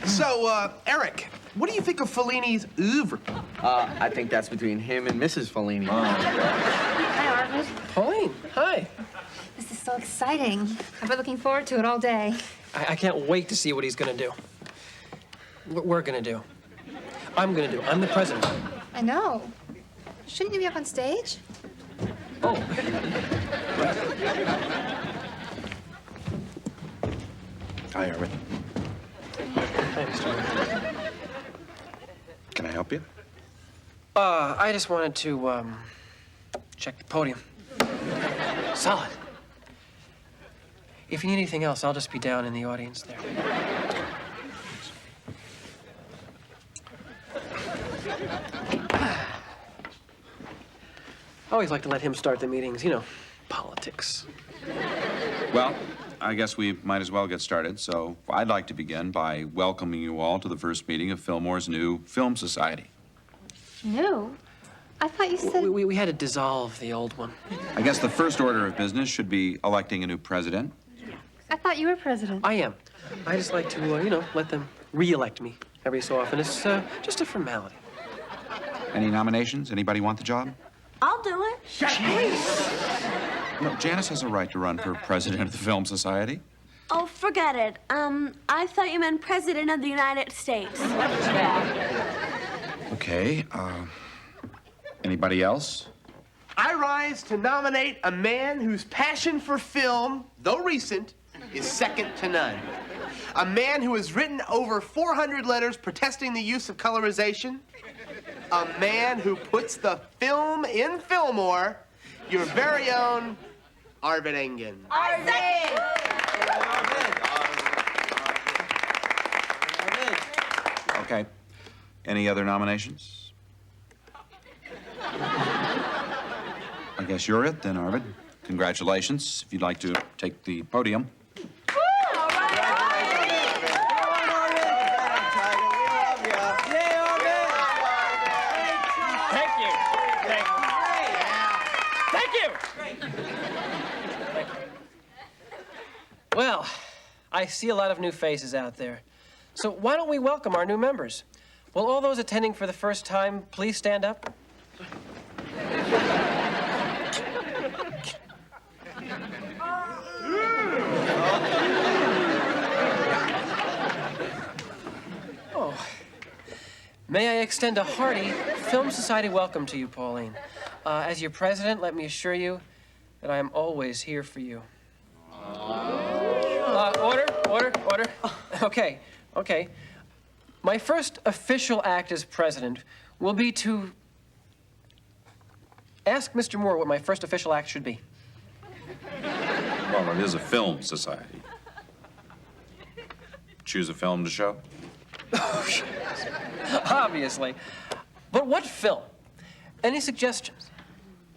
So, Eric, what do you think of Fellini's oeuvre? I think that's between him and Mrs. Fellini. Hi, Arvid. Pauline, hi. This is so exciting. I've been looking forward to it all day. I can't wait to see what he's gonna do. We're gonna do. I'm gonna do. I'm the president. I know. Shouldn't you be up on stage? Oh. Hi, Arvid. Hi, Mr. Can I help you? I just wanted to, check the podium. Solid. If you need anything else, I'll just be down in the audience there. I always like to let him start the meetings, you know, politics. Well, I guess we might as well get started. So I'd like to begin by welcoming you all to the first meeting of Fillmore's new Film Society. No. I thought you said... We had to dissolve the old one. I guess the first order of business should be electing a new president. I thought you were president. I am. I just like to, you know, let them re-elect me every so often. It's just a formality. Any nominations? Anybody want the job? I'll do it. No, Janice has a right to run for president of the Film Society. Oh, forget it. I thought you meant President of the United States. Okay, anybody else? I rise to nominate a man whose passion for film, though recent, is second to none. A man who has written over 400 letters protesting the use of colorization. A man who puts the film in Fillmore. Your very own Arvid Engen. Okay. Any other nominations? I guess you're it then, Arvid. Congratulations. If you'd like to take the podium. Well, I see a lot of new faces out there. So why don't we welcome our new members? Will all those attending for the first time please stand up? Oh. May I extend a hearty Film Society welcome to you, Pauline. As your president, let me assure you that I am always here for you. Order. Okay. My first official act as president will be to ask Mr. Moore what my first official act should be. Well, it is a film society. Choose a film to show? Obviously. But what film? Any suggestions?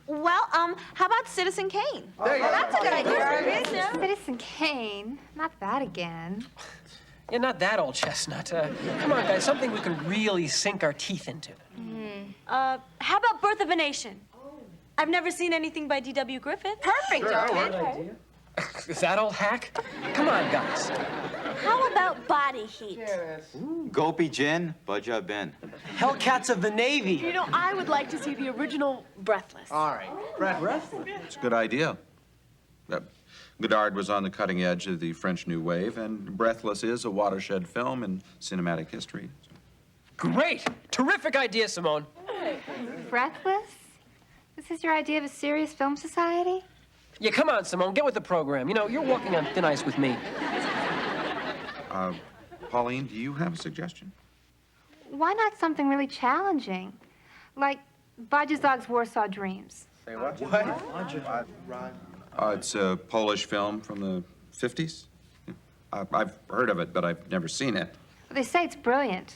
Well, how about Citizen Kane? That's a good idea. Citizen Kane. Not that again. Yeah, not that old chestnut. Come on, guys, something we can really sink our teeth into. How about Birth of a Nation? I've never seen anything by D.W. Griffith. Perfect, Arvid. Is that old hack? Come on, guys. How about Body Heat? Gopi Jin, Baja Bin. Hellcats of the Navy. You know, I would like to see the original Breathless. All right, Breathless. It's a good idea. Godard was on the cutting edge of the French New Wave, and Breathless is a watershed film in cinematic history. Great! Terrific idea, Simone. Breathless? This is your idea of a serious film society? Yeah, come on, Simone, get with the program. You know, you're walking on thin ice with me. Pauline, do you have a suggestion? Why not something really challenging? Like Bajazog's Warsaw Dreams. Say what? It's a Polish film from the 50s. I've heard of it, but I've never seen it. Well, they say it's brilliant.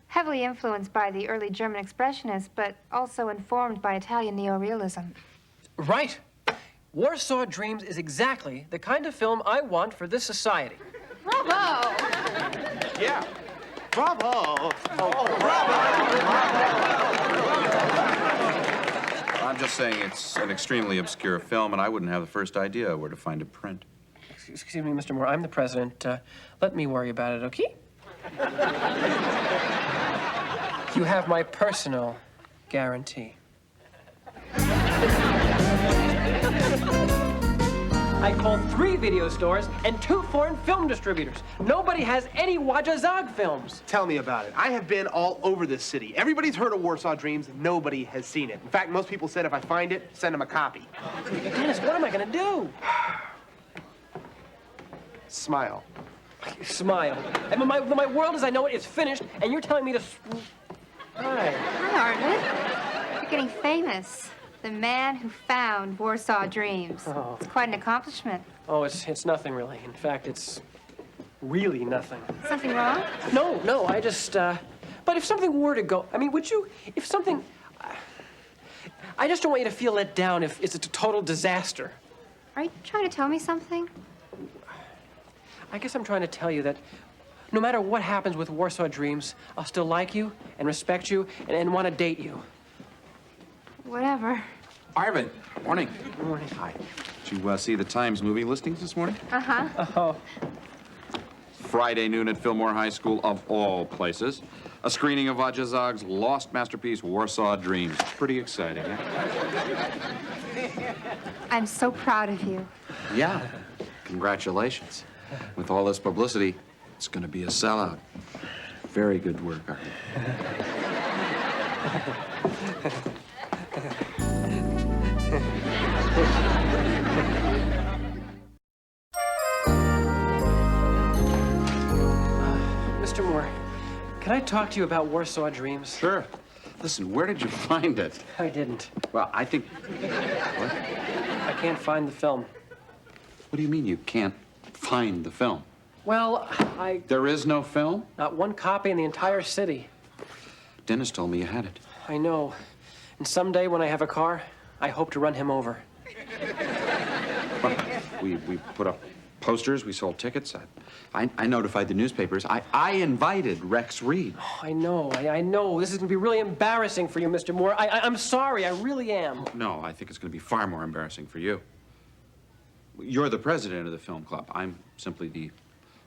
Heavily influenced by the early German Expressionists, but also informed by Italian neorealism. Right. Warsaw Dreams is exactly the kind of film I want for this society. Bravo! Yeah. Bravo! I'm just saying it's an extremely obscure film, and I wouldn't have the first idea where to find it print. Excuse me, Mr. Moore, I'm the president. Let me worry about it, okay? You have my personal guarantee. I called 3 video stores and 2 foreign film distributors. Nobody has any Wajazog films. Tell me about it. I have been all over this city. Everybody's heard of Warsaw Dreams. Nobody has seen it. In fact, most people said if I find it, send them a copy. Dennis, what am I gonna do? Smile. Smile. I mean, my world as I know it is finished, and you're telling me to... Hi. Hi, Arvid. You're getting famous. The man who found Warsaw Dreams. Oh. It's quite an accomplishment. Oh, it's nothing really. In fact, it's really nothing. Something wrong? No, I just, but if something were to go, I mean, would you, if something, I just don't want you to feel let down if it's a total disaster. Are you trying to tell me something? I guess I'm trying to tell you that no matter what happens with Warsaw Dreams, I'll still like you and respect you and want to date you. Whatever. Arvid, morning. Good morning. Hi. Did you see the Times movie listings this morning? Uh-huh. Oh. Friday noon at Fillmore High School, of all places. A screening of Wajazog's lost masterpiece, Warsaw Dreams. Pretty exciting, yeah? I'm so proud of you. Yeah. Congratulations. With all this publicity, it's going to be a sellout. Very good work, Art. Mr. Moore, can I talk to you about Warsaw Dreams? Sure. Listen, where did you find it? I didn't. Well, I think... What? I can't find the film. What do you mean you can't find the film? Well, There is no film? Not one copy in the entire city. Dennis told me you had it. I know. And someday when I have a car, I hope to run him over. Well, we put up posters, we sold tickets. I notified the newspapers. I invited Rex Reed. Oh, I know. This is going to be really embarrassing for you, Mr. Moore. I'm sorry, I really am. No, I think it's going to be far more embarrassing for you. You're the president of the film club. I'm simply the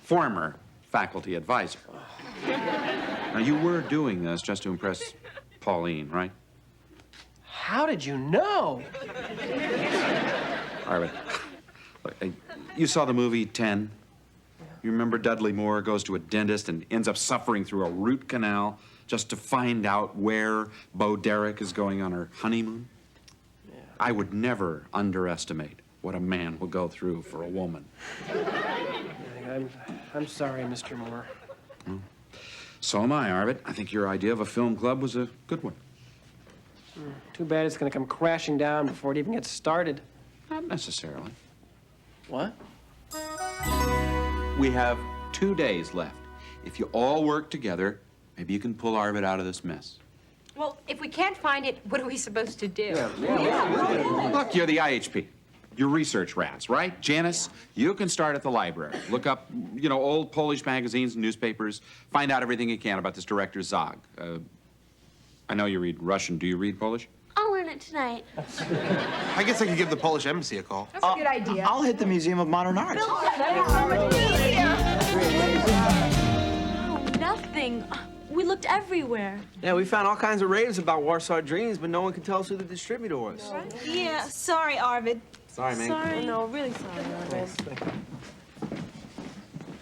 former faculty advisor. Now, you were doing this just to impress Pauline, right? How did you know? All right, look, you saw the movie 10? You remember Dudley Moore goes to a dentist and ends up suffering through a root canal just to find out where Bo Derek is going on her honeymoon? Yeah. I would never underestimate what a man will go through for a woman. I'm sorry, Mr. Moore. Well, so am I, Arvid. I think your idea of a film club was a good one. Too bad it's going to come crashing down before it even gets started. Not necessarily. What? We have 2 days left. If you all work together, maybe you can pull Arvid out of this mess. Well, if we can't find it, what are we supposed to do? Look, you're the IHP. You're research rats, right? Janice, you can start at the library. Look up, old Polish magazines and newspapers. Find out everything you can about this director, Zog. I know you read Russian. Do you read Polish? I'll learn it tonight. I guess I could give the Polish embassy a call. That's a good idea. I'll hit the Museum of Modern Art. Nothing. We looked everywhere. Yeah, we found all kinds of raves about Warsaw Dreams, but no one could tell us who the distributor was. Yeah, sorry, Arvid. Sorry, man. Sorry. No, really sorry, Arvid.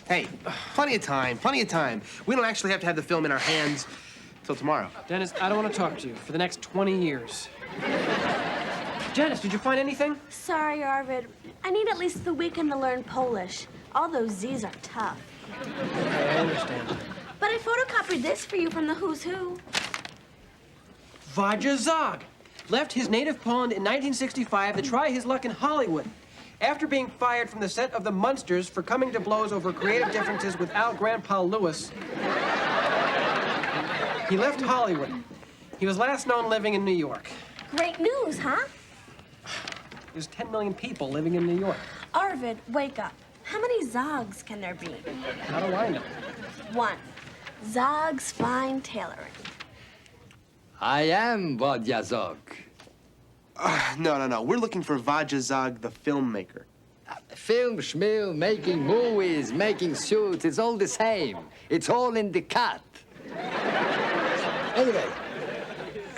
Hey, plenty of time, plenty of time. We don't actually have to have the film in our hands till tomorrow. Dennis, I don't want to talk to you for the next 20 years. Janice, did you find anything? Sorry, Arvid. I need at least the weekend to learn Polish. All those Z's are tough. Okay, I understand. But I photocopied this for you from the Who's Who. Vodja Zog left his native Poland in 1965 to try his luck in Hollywood. After being fired from the set of The Munsters for coming to blows over creative differences with Al Grandpa Lewis, he left Hollywood. He was last known living in New York. Great news, huh? There's 10 million people living in New York. Arvid, wake up. How many Zogs can there be? How do I know? 1. Zog's Fine Tailoring. I am Vodja Zog. No. We're looking for Vodja Zog, the filmmaker. Film, schmil, making movies, making suits, it's all the same. It's all in the cut. Anyway,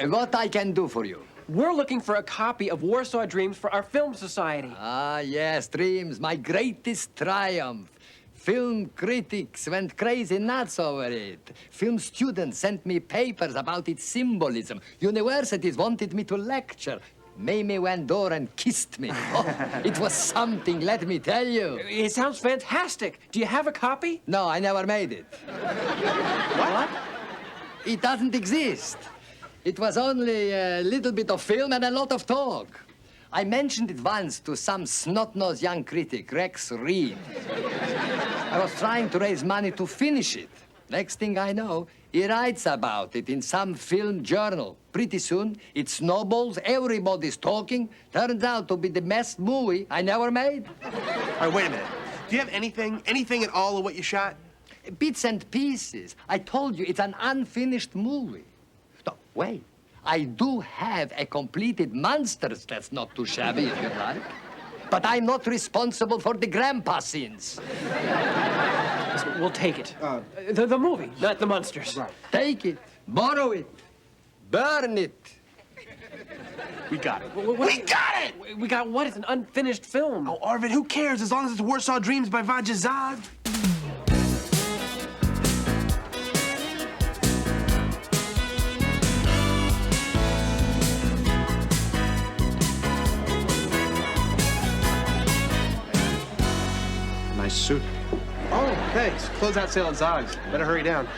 what I can do for you? We're looking for a copy of Warsaw Dreams for our film society. Ah, yes, Dreams, my greatest triumph. Film critics went crazy nuts over it. Film students sent me papers about its symbolism. Universities wanted me to lecture. Mamie went door and kissed me. Oh, it was something, let me tell you. It sounds fantastic. Do you have a copy? No, I never made it. What? It doesn't exist. It was only a little bit of film and a lot of talk. I mentioned it once to some snot-nosed young critic, Rex Reed. I was trying to raise money to finish it. Next thing I know, he writes about it in some film journal. Pretty soon, it snowballs, everybody's talking. Turns out to be the best movie I never made. All right, wait a minute. Do you have anything at all of what you shot? Bits and pieces. I told you, it's an unfinished movie. No, wait. I do have a completed Monsters that's not too shabby, if you like. But I'm not responsible for the grandpa scenes. Listen, we'll take it. The movie, not the Munsters. Right. Take it, borrow it, burn it. We got it. We got it! We got what? It's an unfinished film. Oh, Arvid, who cares as long as it's Warsaw Dreams by Vanja Zog? Nice suit. Oh, thanks. Closeout sale at Zog's. Better hurry down.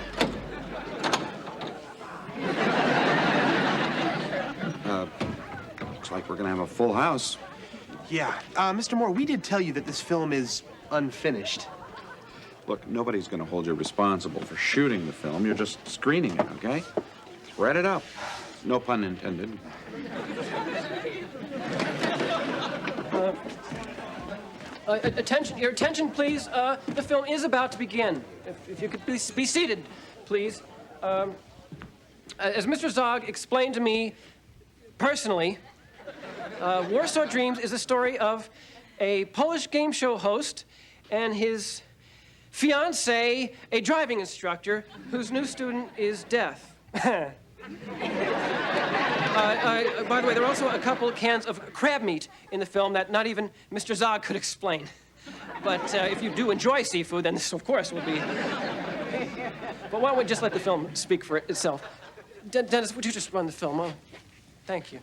Looks like we're gonna have a full house. Yeah. Mr. Moore, we did tell you that this film is unfinished. Look, nobody's gonna hold you responsible for shooting the film. You're just screening it, okay? Thread it up. No pun intended. Attention, your attention, please. The film is about to begin. If you could please be seated, please. As Mr. Zog explained to me personally, Warsaw Dreams is a story of a Polish game show host and his fiancée, a driving instructor, whose new student is deaf. By the way, there are also a couple cans of crab meat in the film that not even Mr. Zog could explain. But if you do enjoy seafood, then this, of course, will be... But why don't we just let the film speak for itself? Dennis, would you just run the film? Oh, thank you.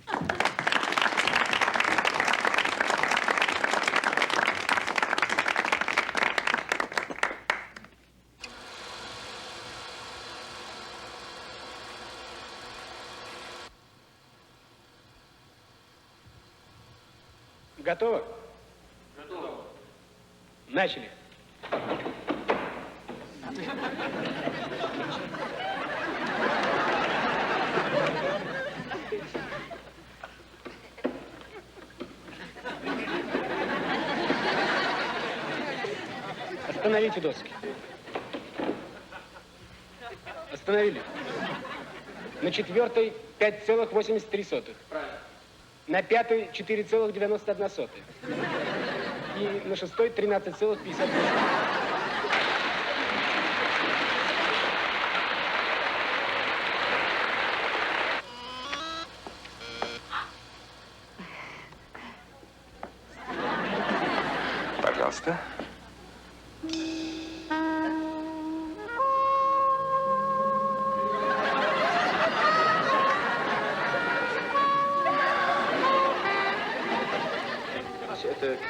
Готово? Готово. Начали. Остановите доски. Остановили. На четвертой 5,83. На пятой 4,91. И на шестой 13,50. Пожалуйста.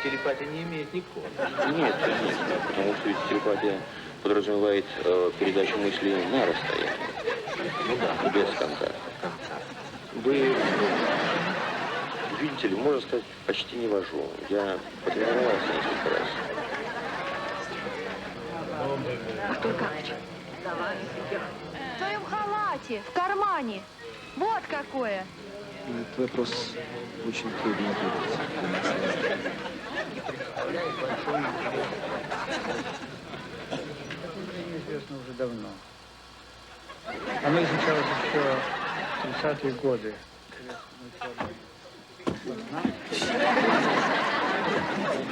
Телепатия не имеет никакого. Нет, потому что ведь телепатия подразумевает передачу мыслей на расстоянии. Ну да. Без контакта. Вы, видите ли, можно сказать, почти не вожу. Я потренировался несколько раз. Артур Карлович. В твоем халате, в кармане. Вот какое. Этот вопрос очень трудненький. Известно уже давно. Оно изучалось еще в 30-е годы.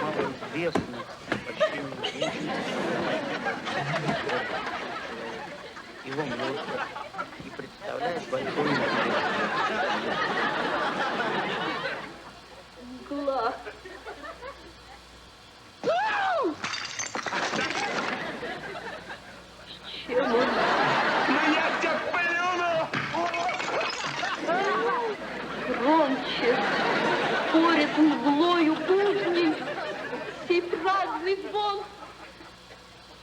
Малоизвестно, почти неизвестно. Его мозг и представляет большой интерес. Глаз. Чем он? Ну я тебя плюну! Громче. Спорит мглою будней. Сей праздный звон.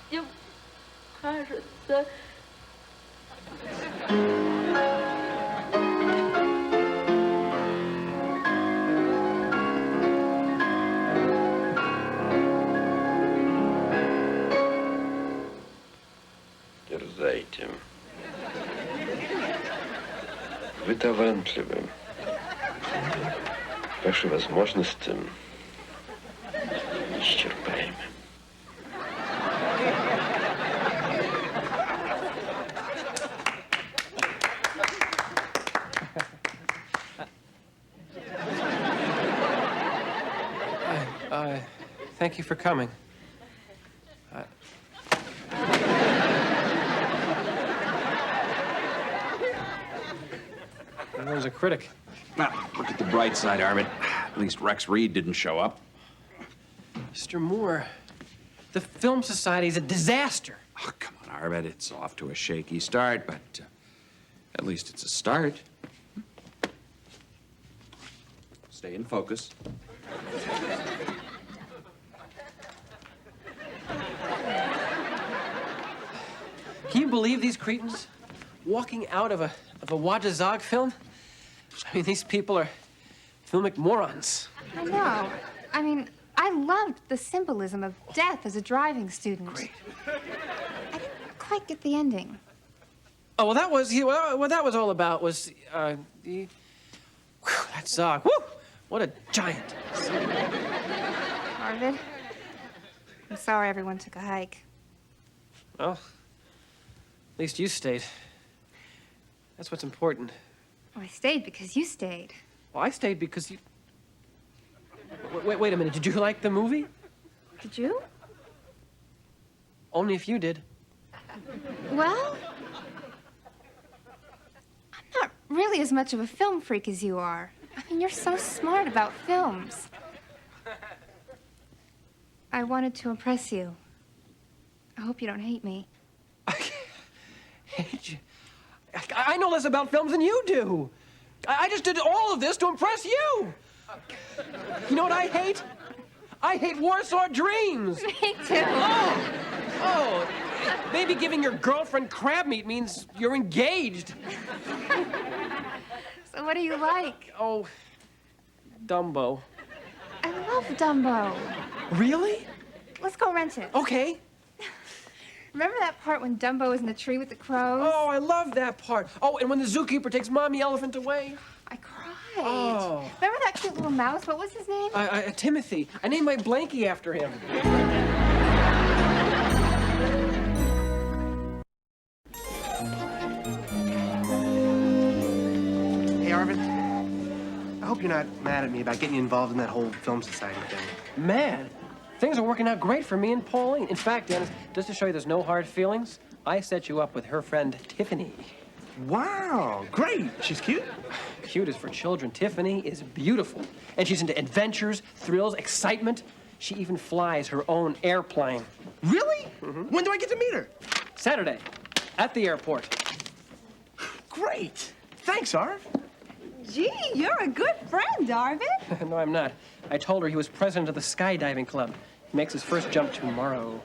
Всем кажется... Дерзайте. Вы талантливы. Ваши возможности исчерпаемы. Thank you for coming. Everyone's a critic. Well, look at the bright side, Arvid. At least Rex Reed didn't show up. Mr. Moore, the Film Society's a disaster. Oh, come on, Arvid. It's off to a shaky start, but at least it's a start. Stay in focus. Can you believe these cretins walking out of a Wajda Zog film? I mean, these people are filmic morons. I know. I mean, I loved the symbolism of death as a driving student. Great. I didn't quite get the ending. Oh, well, that was what that was all about was that Zog. Woo! What a giant. Arvid, I'm sorry everyone took a hike. Well, at least you stayed. That's what's important. Oh, I stayed because you stayed. Well, I stayed because you... Wait a minute. Did you like the movie? Did you? Only if you did. Well, I'm not really as much of a film freak as you are. I mean, you're so smart about films. I wanted to impress you. I hope you don't hate me. Hate you? I know less about films than you do. I just did all of this to impress you. You know what I hate? I hate Warsaw Dreams. Me too. Oh, maybe giving your girlfriend crab meat means you're engaged. So what do you like? Oh, Dumbo. I love Dumbo. Really? Let's go rent it. Okay. Remember that part when Dumbo was in the tree with the crows? Oh, I love that part. Oh, and when the zookeeper takes Mommy Elephant away. I cried. Oh. Remember that cute little mouse? What was his name? Timothy. I named my blankie after him. Hey, Arvid. I hope you're not mad at me about getting you involved in that whole film society thing. Mad? Things are working out great for me and Pauline. In fact, Dennis, just to show you there's no hard feelings, I set you up with her friend Tiffany. Wow, great. She's cute? Cute is for children. Tiffany is beautiful. And she's into adventures, thrills, excitement. She even flies her own airplane. Really? When do I get to meet her? Saturday, at the airport. Great. Thanks, Arv. Gee, you're a good friend, Arvid. No, I'm not. I told her he was president of the skydiving club. He makes his first jump tomorrow.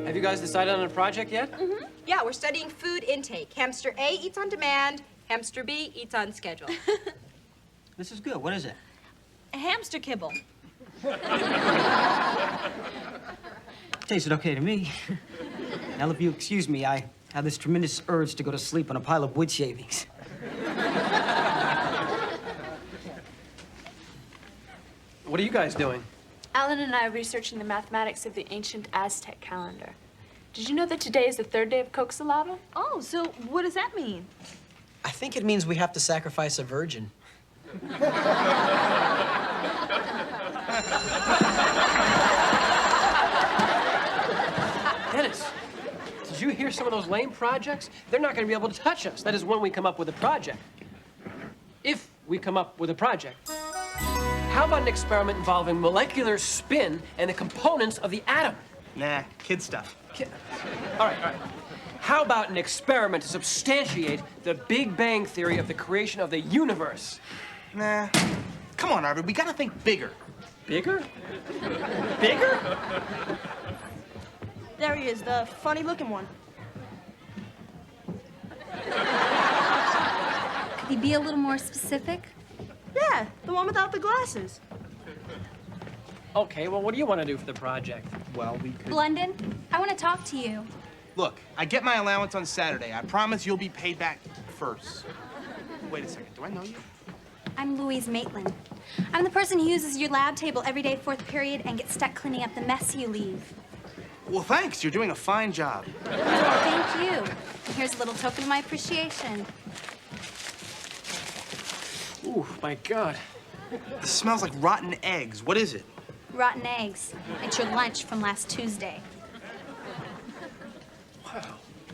Have you guys decided on a project yet? Mm-hmm. Yeah, we're studying food intake. Hamster A eats on demand. Hamster B eats on schedule. This is good. What is it? A hamster kibble. Tasted okay to me. Now, if you excuse me, I have this tremendous urge to go to sleep on a pile of wood shavings. What are you guys doing? Alan and I are researching the mathematics of the ancient Aztec calendar. Did you know that today is the third day of Coxalaba? Oh, so what does that mean? I think it means we have to sacrifice a virgin. Dennis, did you hear some of those lame projects? They're not going to be able to touch us. That is when we come up with a project. If we come up with a project. How about an experiment involving molecular spin and the components of the atom? Nah, kid stuff. All right. How about an experiment to substantiate the Big Bang Theory of the creation of the universe? Nah. Come on, Arvid. We gotta think bigger. Bigger? Bigger? There he is, the funny-looking one. Could he be a little more specific? Yeah, the one without the glasses. Okay, well, what do you want to do for the project? Well, we could... Blunden, I want to talk to you. Look, I get my allowance on Saturday. I promise you'll be paid back first. Wait a second. Do I know you? I'm Louise Maitland. I'm the person who uses your lab table every day 4th period and gets stuck cleaning up the mess you leave. Well, thanks. You're doing a fine job. Thank you. And here's a little token of my appreciation. Ooh, my God. This smells like rotten eggs. What is it? Rotten eggs. It's your lunch from last Tuesday. Wow.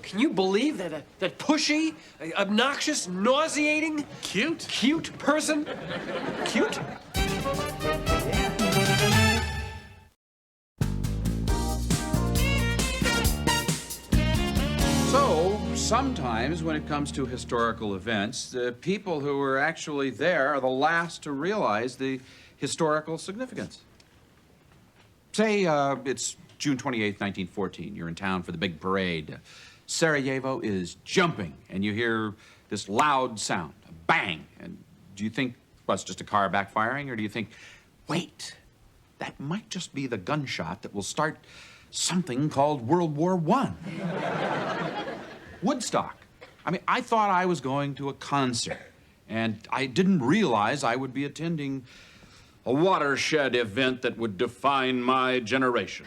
Can you believe that pushy, obnoxious, nauseating, cute person? Cute? So, sometimes when it comes to historical events, the people who were actually there are the last to realize the historical significance. Say it's June 28th, 1914. You're in town for the big parade. Sarajevo is jumping, and you hear this loud sound, a bang. And do you think, well, it's just a car backfiring, or do you think, wait, that might just be the gunshot that will start something called World War I? Woodstock. I mean, I thought I was going to a concert, and I didn't realize I would be attending a watershed event that would define my generation.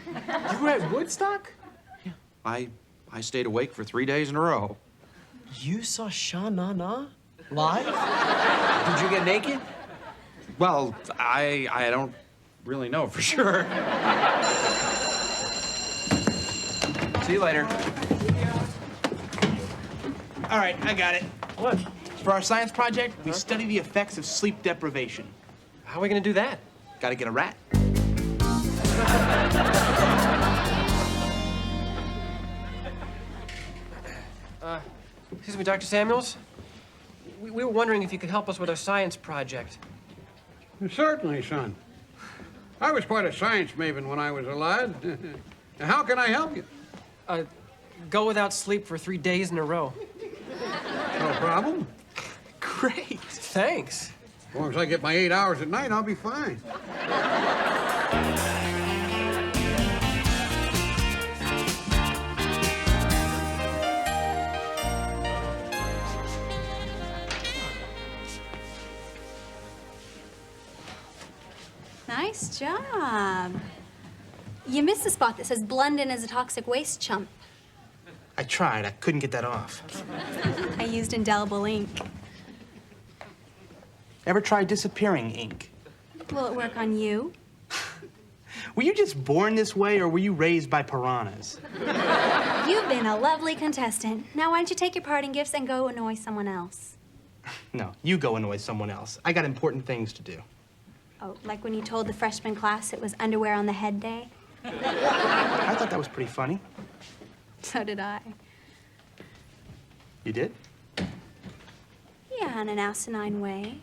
You were at Woodstock? Yeah. I stayed awake for 3 days in a row. You saw Sha Na Na live? Did you get naked? Well, I don't really know for sure. See you later. All right, I got it. What? For our science project, we study the effects of sleep deprivation. How are we going to do that? Gotta get a rat. Excuse me, Dr. Samuels? We were wondering if you could help us with our science project. Certainly, son. I was quite a science maven when I was a lad. How can I help you? Go without sleep for 3 days in a row. No problem. Great. Thanks. As long as I get my 8 hours at night, I'll be fine. Nice job. You missed the spot that says Blunden is a toxic waste chump. I tried. I couldn't get that off. I used indelible ink. Ever tried disappearing ink? Will it work on you? Were you just born this way, or were you raised by piranhas? You've been a lovely contestant. Now why don't you take your parting gifts and go annoy someone else? No, you go annoy someone else. I got important things to do. Oh, like when you told the freshman class it was underwear on the head day? I thought that was pretty funny. So did I. You did? Yeah, in an asinine way.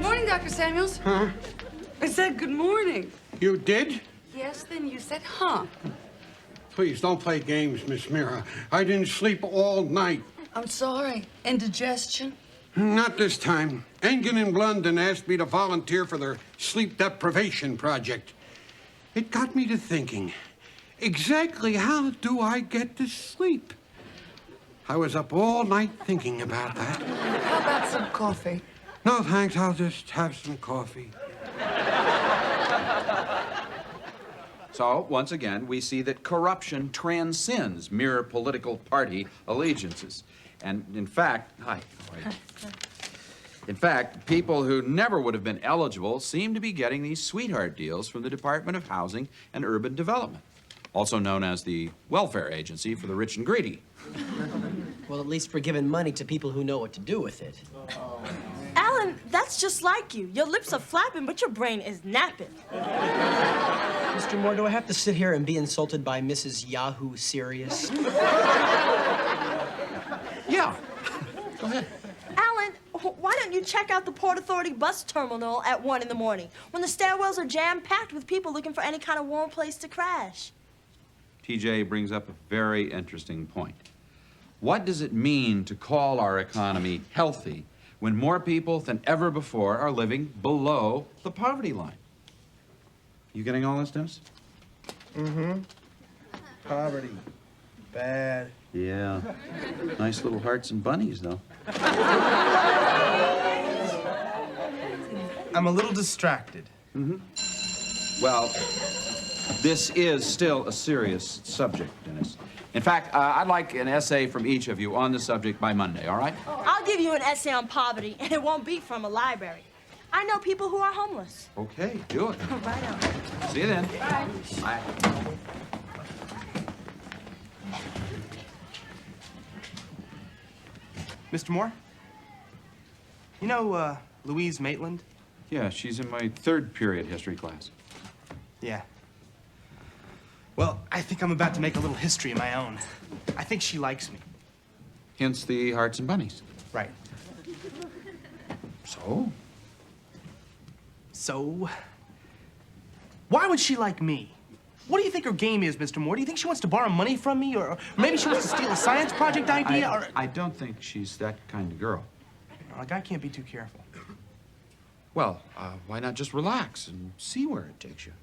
Morning, Dr. Samuels. Huh? I said good morning. You did? Yes, then you said, huh? Please, don't play games, Miss Mira. I didn't sleep all night. I'm sorry. Indigestion? Not this time. Engen and Blunden asked me to volunteer for their sleep deprivation project. It got me to thinking, exactly how do I get to sleep? I was up all night thinking about that. How about some coffee? No, thanks. I'll just have some coffee. So, once again, we see that corruption transcends mere political party allegiances. And in fact, in fact, people who never would have been eligible seem to be getting these sweetheart deals from the Department of Housing and Urban Development, also known as the Welfare Agency for the Rich and Greedy. Well, at least we're giving money to people who know what to do with it. Alan, That's just like you. Your lips are flapping, but your brain is napping. Mr. Moore, do I have to sit here and be insulted by Mrs. Yahoo Serious? Yeah. Go ahead. Alan, why don't you check out the Port Authority bus terminal at 1 in the morning when the stairwells are jam-packed with people looking for any kind of warm place to crash? TJ brings up a very interesting point. What does it mean to call our economy healthy when more people than ever before are living below the poverty line? You getting all this, Dennis? Mm-hmm. Poverty. Bad. Yeah. Nice little hearts and bunnies, though. I'm a little distracted. Mm-hmm. Well, this is still a serious subject, Dennis. In fact, I'd like an essay from each of you on the subject by Monday, all right? I'll give you an essay on poverty, and it won't be from a library. I know people who are homeless. Okay, do it. Right on. See you then. Bye. Bye. Mr. Moore? You know, Louise Maitland? Yeah, she's in my third period history class. Yeah. Well, I think I'm about to make a little history of my own. I think she likes me. Hence the hearts and bunnies. Right. So? So? Why would she like me? What do you think her game is, Mr. Moore? Do you think she wants to borrow money from me? Or maybe she wants to steal a science project idea? I don't think she's that kind of girl. A guy can't be too careful. Well, why not just relax and see where it takes you?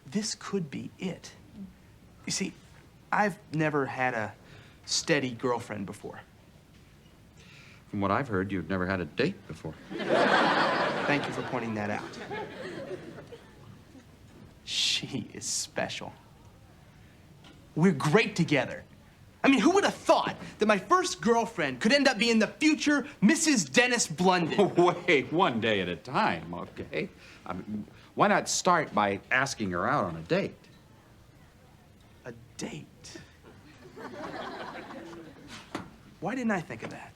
This could be it. You see, I've never had a steady girlfriend before. From what I've heard, you've never had a date before. Thank you for pointing that out. She is special. We're great together. I mean, who would have thought that my first girlfriend could end up being the future Mrs. Dennis Blunden? Wait, one day at a time, okay? I mean, why not start by asking her out on a date? A date? Why didn't I think of that?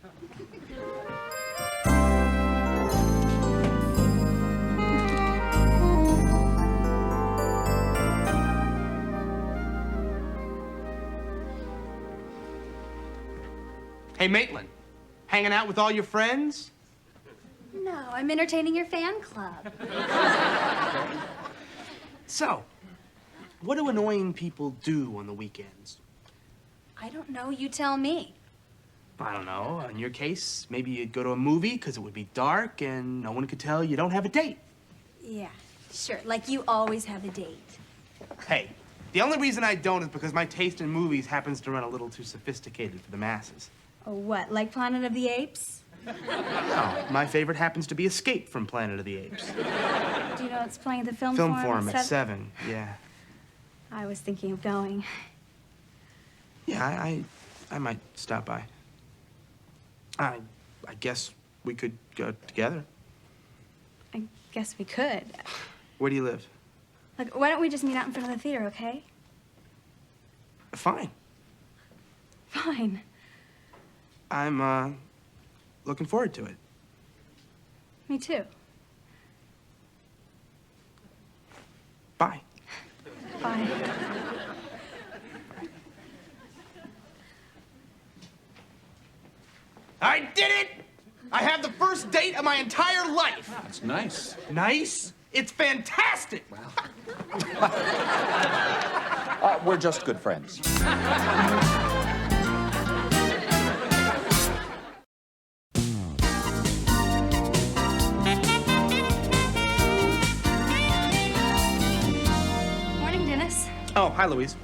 Hey, Maitland, hanging out with all your friends? No, I'm entertaining your fan club. So, what do annoying people do on the weekends? I don't know, you tell me. I don't know. In your case, maybe you'd go to a movie because it would be dark and no one could tell you don't have a date. Yeah, sure, like you always have a date. Hey, the only reason I don't is because my taste in movies happens to run a little too sophisticated for the masses. Oh, what, like Planet of the Apes? No, my favorite happens to be Escape from Planet of the Apes. Do you know it's playing at the Film Forum at 7, yeah. I was thinking of going. Yeah, I might stop by. I guess we could go together. I guess we could. Where do you live? Like, why don't we just meet out in front of the theater, okay? Fine. Fine. I'm, looking forward to it. Me too. Bye. Bye. I did it! I have the first date of my entire life. That's nice. Nice? It's fantastic. We're just good friends. Morning, Dennis. Oh, hi, Louise.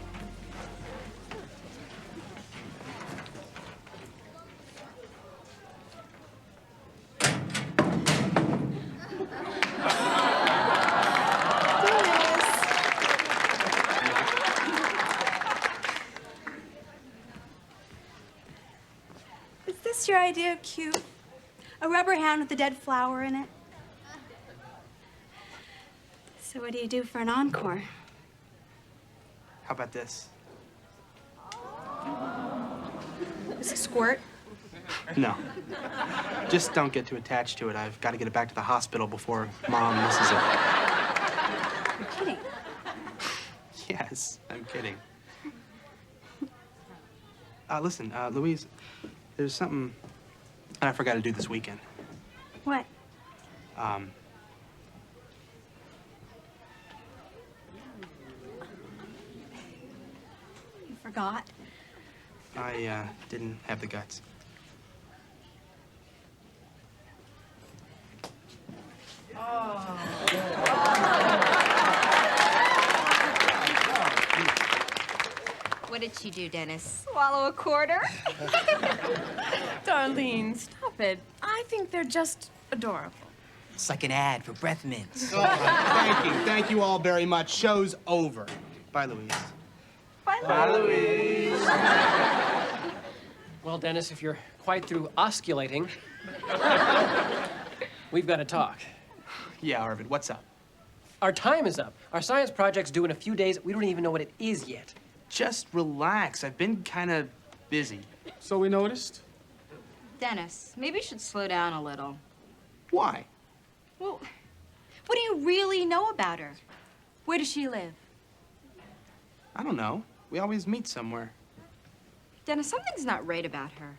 Is this your idea of cute? A rubber hand with a dead flower in it? So what do you do for an encore? How about this? Is it squirt? No. Just don't get too attached to it. I've got to get it back to the hospital before Mom misses it. You're kidding. Yes, I'm kidding. Listen, Louise, there's something that I forgot to do this weekend. What? You forgot? I didn't have the guts. What did she do, Dennis? Swallow a quarter? Darlene, stop it. I think they're just adorable. It's like an ad for breath mints. Oh, thank you. Thank you all very much. Show's over. Bye, Louise. Bye, Louise. Well, Dennis, if you're quite through osculating, we've got to talk. Yeah, Arvid, what's up? Our time is up. Our science project's due in a few days. We don't even know what it is yet. Just relax. I've been kind of busy. So we noticed? Dennis, maybe you should slow down a little. Why? Well, what do you really know about her? Where does she live? I don't know. We always meet somewhere. Dennis, something's not right about her.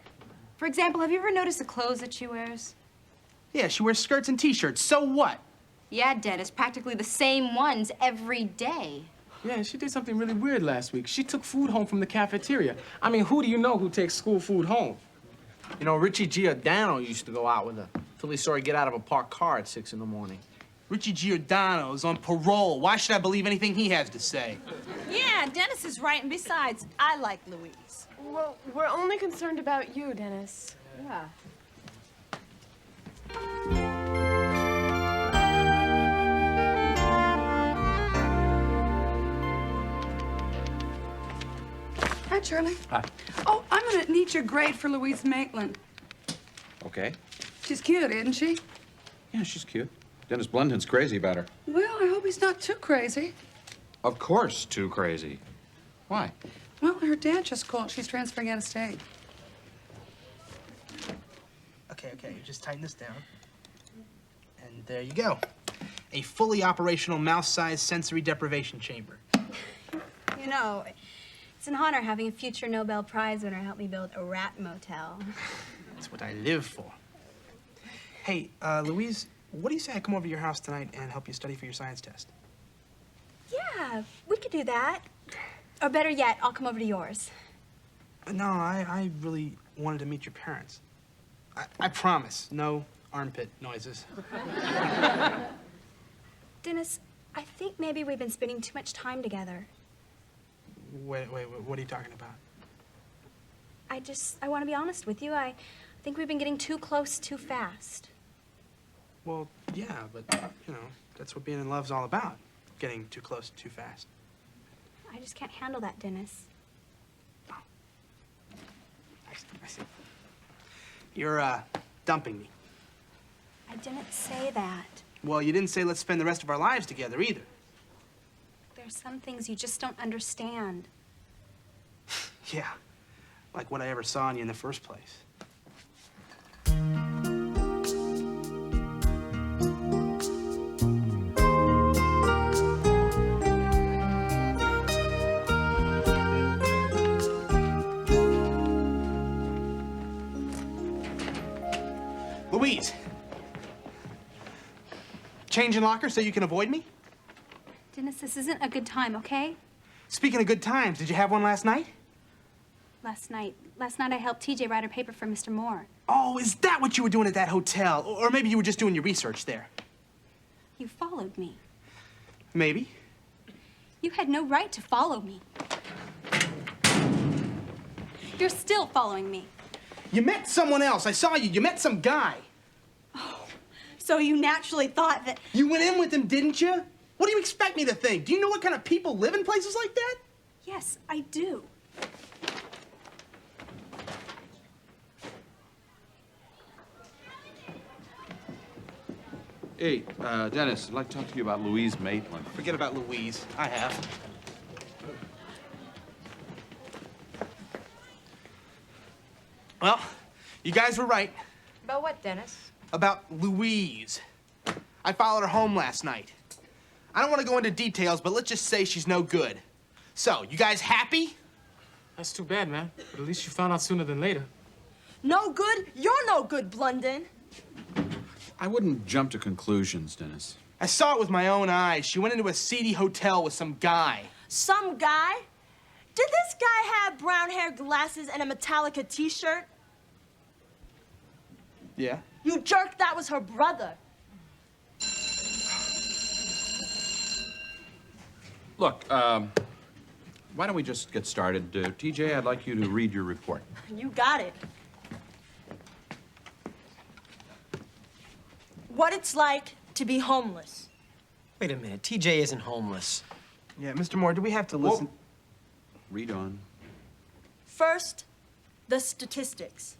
For example, have you ever noticed the clothes that she wears? Yeah, she wears skirts and t-shirts. So what? Yeah, Dennis, practically the same ones every day. Yeah, she did something really weird last week. She took food home from the cafeteria. I mean, who do you know who takes school food home? You know, Richie Giordano used to go out with her till he saw her get out of a parked car at 6 in the morning. Richie Giordano's on parole. Why should I believe anything he has to say? Yeah, Dennis is right, and besides, I like Louise. Well, we're only concerned about you, Dennis. Yeah. Hi, Charlie. Hi. Oh, I'm gonna need your grade for Louise Maitland. Okay. She's cute, isn't she? Yeah, she's cute. Dennis Blunden crazy about her. Well, I hope he's not too crazy. Of course, too crazy. Why? Well, her dad just called. She's transferring out of state. Okay, you just tighten this down. And there you go. A fully operational mouse-sized sensory deprivation chamber. You know, it's an honor having a future Nobel Prize winner help me build a rat motel. That's what I live for. Hey, Louise, what do you say I come over to your house tonight and help you study for your science test? Yeah, we could do that. Or better yet, I'll come over to yours. No, I really wanted to meet your parents. I promise, no armpit noises. Dennis, I think maybe we've been spending too much time together. Wait, what are you talking about? I want to be honest with you. I think we've been getting too close too fast. Well, yeah, but, you know, that's what being in love's all about. Getting too close too fast. I just can't handle that, Dennis. I see. You're, dumping me. I didn't say that. Well, you didn't say let's spend the rest of our lives together either. There's some things you just don't understand. Yeah, like what I ever saw in you in the first place. Louise! Changing locker so you can avoid me? Dennis, this isn't a good time, okay? Speaking of good times, did you have one last night? Last night I helped TJ write her paper for Mr. Moore. Oh, is that what you were doing at that hotel? Or maybe you were just doing your research there. You followed me. Maybe. You had no right to follow me. You're still following me. You met someone else. I saw you. You met some guy. So you naturally thought that... You went in with him, didn't you? What do you expect me to think? Do you know what kind of people live in places like that? Yes, I do. Hey, Dennis, I'd like to talk to you about Louise Maitland. Forget about Louise. I have. Well, You guys were right About what, Dennis? about Louise. I followed her home last night. I don't want to go into details, but let's just say she's no good. So, you guys happy? That's too bad, man. But at least you found out sooner than later. No good? You're no good, Blunden. I wouldn't jump to conclusions, Dennis. I saw it with my own eyes. She went into a seedy hotel with some guy. Some guy? Did this guy have brown hair, glasses, and a Metallica t-shirt? Yeah? You jerk, that was her brother. Look, why don't we just get started? TJ, I'd like you to read your report. You got it. What it's like to be homeless. Wait a minute, TJ isn't homeless. Yeah, Mr. Moore, do we have to listen? Read on. First, the statistics.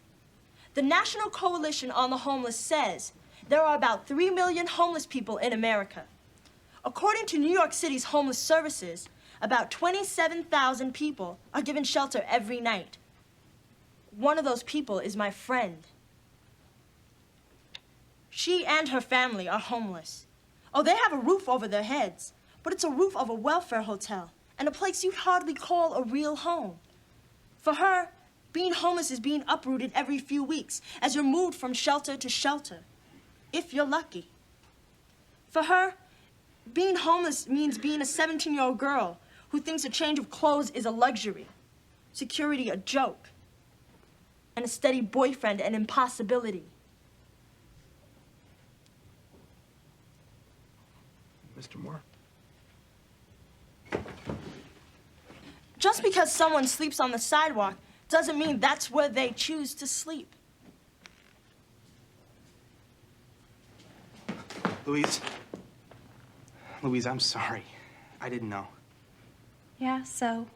The National Coalition on the Homeless says there are about 3 million homeless people in America. According to New York City's homeless services, about 27,000 people are given shelter every night. One of those people is my friend. She and her family are homeless. Oh, they have a roof over their heads, but it's a roof of a welfare hotel and a place you'd hardly call a real home. For her, being homeless is being uprooted every few weeks as you're moved from shelter to shelter, if you're lucky. For her, being homeless means being a 17-year-old girl who thinks a change of clothes is a luxury, security a joke, and a steady boyfriend an impossibility. Mr. Moore? Just because someone sleeps on the sidewalk doesn't mean that's where they choose to sleep. Louise? Louise, I'm sorry. I didn't know. Yeah, so?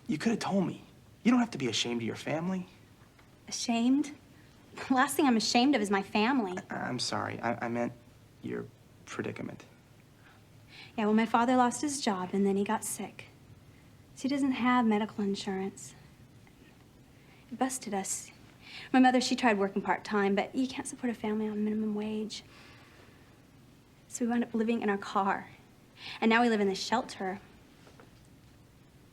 You could have told me. You don't have to be ashamed of your family. Ashamed? The last thing I'm ashamed of is my family. I'm sorry. I meant your predicament. Yeah, well, my father lost his job and then he got sick. So he doesn't have medical insurance. It busted us. My mother, she tried working part-time, but you can't support a family on minimum wage. So we wound up living in our car. And now we live in this shelter.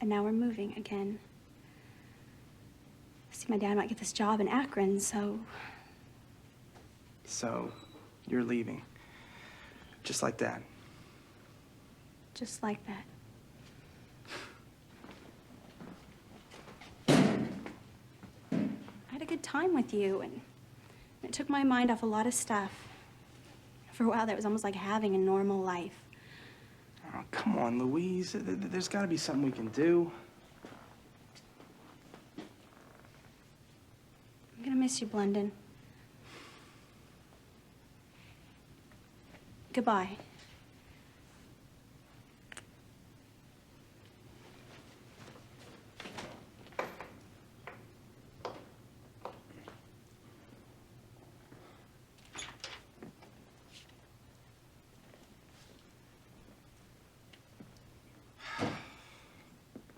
And now we're moving again. See, my dad might get this job in Akron, so... So, you're leaving. Just like that. Just like that. I had a good time with you, and it took my mind off a lot of stuff. For a while, that was almost like having a normal life. Oh, come on, Louise. There's got to be something we can do. I'm gonna miss you, Blunden. Goodbye.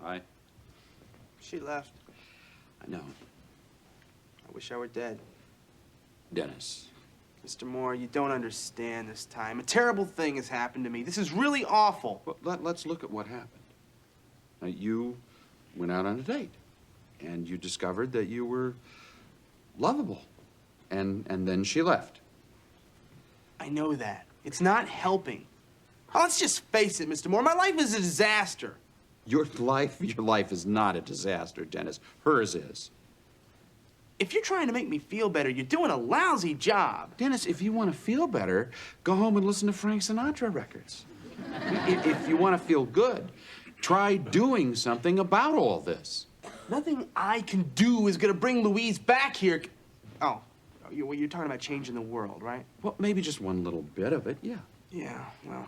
Hi. She left. I know. I wish I were dead. Dennis. Mr. Moore, you don't understand this time. A terrible thing has happened to me. This is really awful. Well, let's look at what happened. Now, you went out on a date, and you discovered that you were lovable, and then she left. I know that. It's not helping. Oh, let's just face it, Mr. Moore. My life is a disaster. Your life is not a disaster, Dennis. Hers is. If you're trying to make me feel better, you're doing a lousy job. Dennis, if you want to feel better, go home and listen to Frank Sinatra records. If you want to feel good, try doing something about all this. Nothing I can do is going to bring Louise back here. Oh, you're talking about changing the world, right? Well, maybe just one little bit of it, yeah. Yeah, well,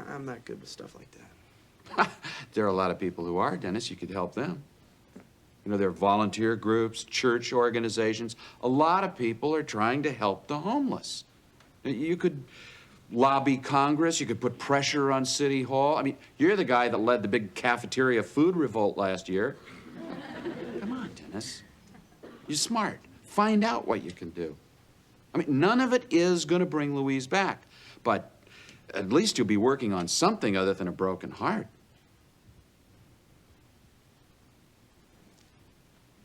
I'm not good with stuff like that. There are a lot of people who are, Dennis. You could help them. You know, there are volunteer groups, church organizations. A lot of people are trying to help the homeless. You could lobby Congress. You could put pressure on City Hall. I mean, you're the guy that led the big cafeteria food revolt last year. Come on, Dennis. You're smart. Find out what you can do. I mean, none of it is going to bring Louise back, but at least you'll be working on something other than a broken heart.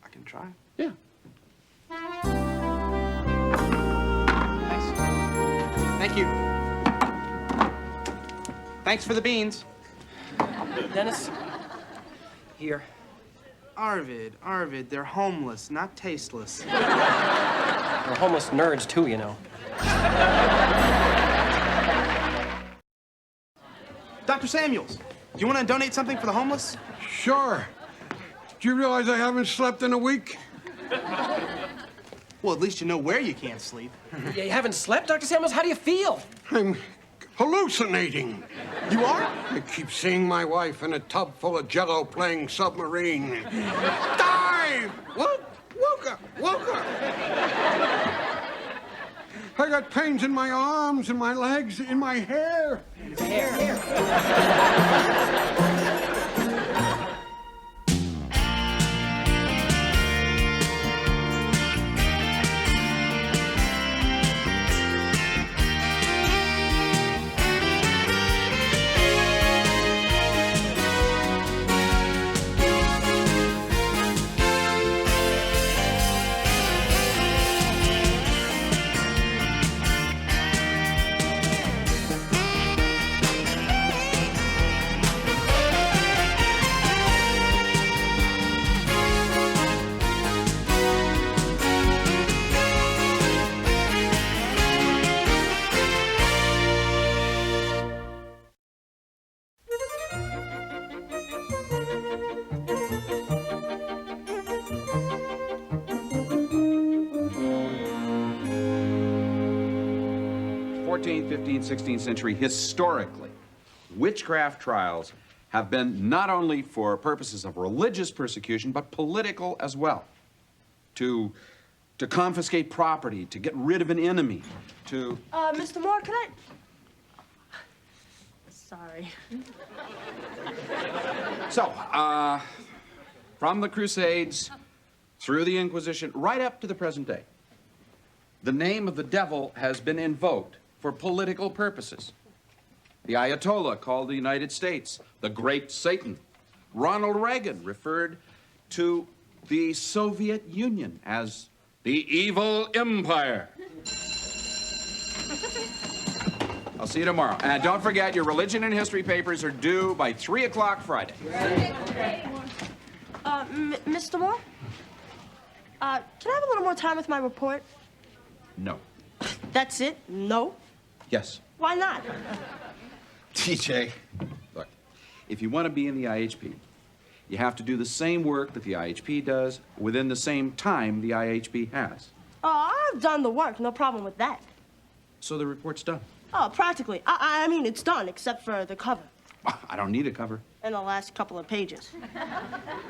I can try. Yeah. Thank you. Thanks for the beans. Dennis, here. Arvid, they're homeless, not tasteless. They're homeless nerds, too, you know. Dr. Samuels, do you want to donate something for the homeless? Sure. Do you realize I haven't slept in a week? Well, at least you know where you can't sleep. You haven't slept, Dr. Samuels? How do you feel? I'm hallucinating. You are? I keep seeing my wife in a tub full of Jell-O playing submarine. Dive! Woka! I got pains in my arms, in my legs, in my hair. ~14th, ~15th, ~16th century, historically, witchcraft trials have been not only for purposes of religious persecution, but political as well. To confiscate property, to get rid of an enemy, to... Mr. Moore, can I... Sorry. So, from the Crusades, through the Inquisition, right up to the present day, the name of the devil has been invoked for political purposes. The Ayatollah called the United States the Great Satan. Ronald Reagan referred to the Soviet Union as the evil empire. I'll see you tomorrow. And don't forget, your religion and history papers are due by 3 o'clock Friday. Mr. Moore? Can I have a little more time with my report? No. That's it? No? Yes. Why not? TJ, look, if you want to be in the IHP, you have to do the same work that the IHP does within the same time the IHP has. Oh, I've done the work. No problem with that. So the report's done. Oh, practically. I mean, it's done, except for the cover I don't need a cover. and the last couple of pages. How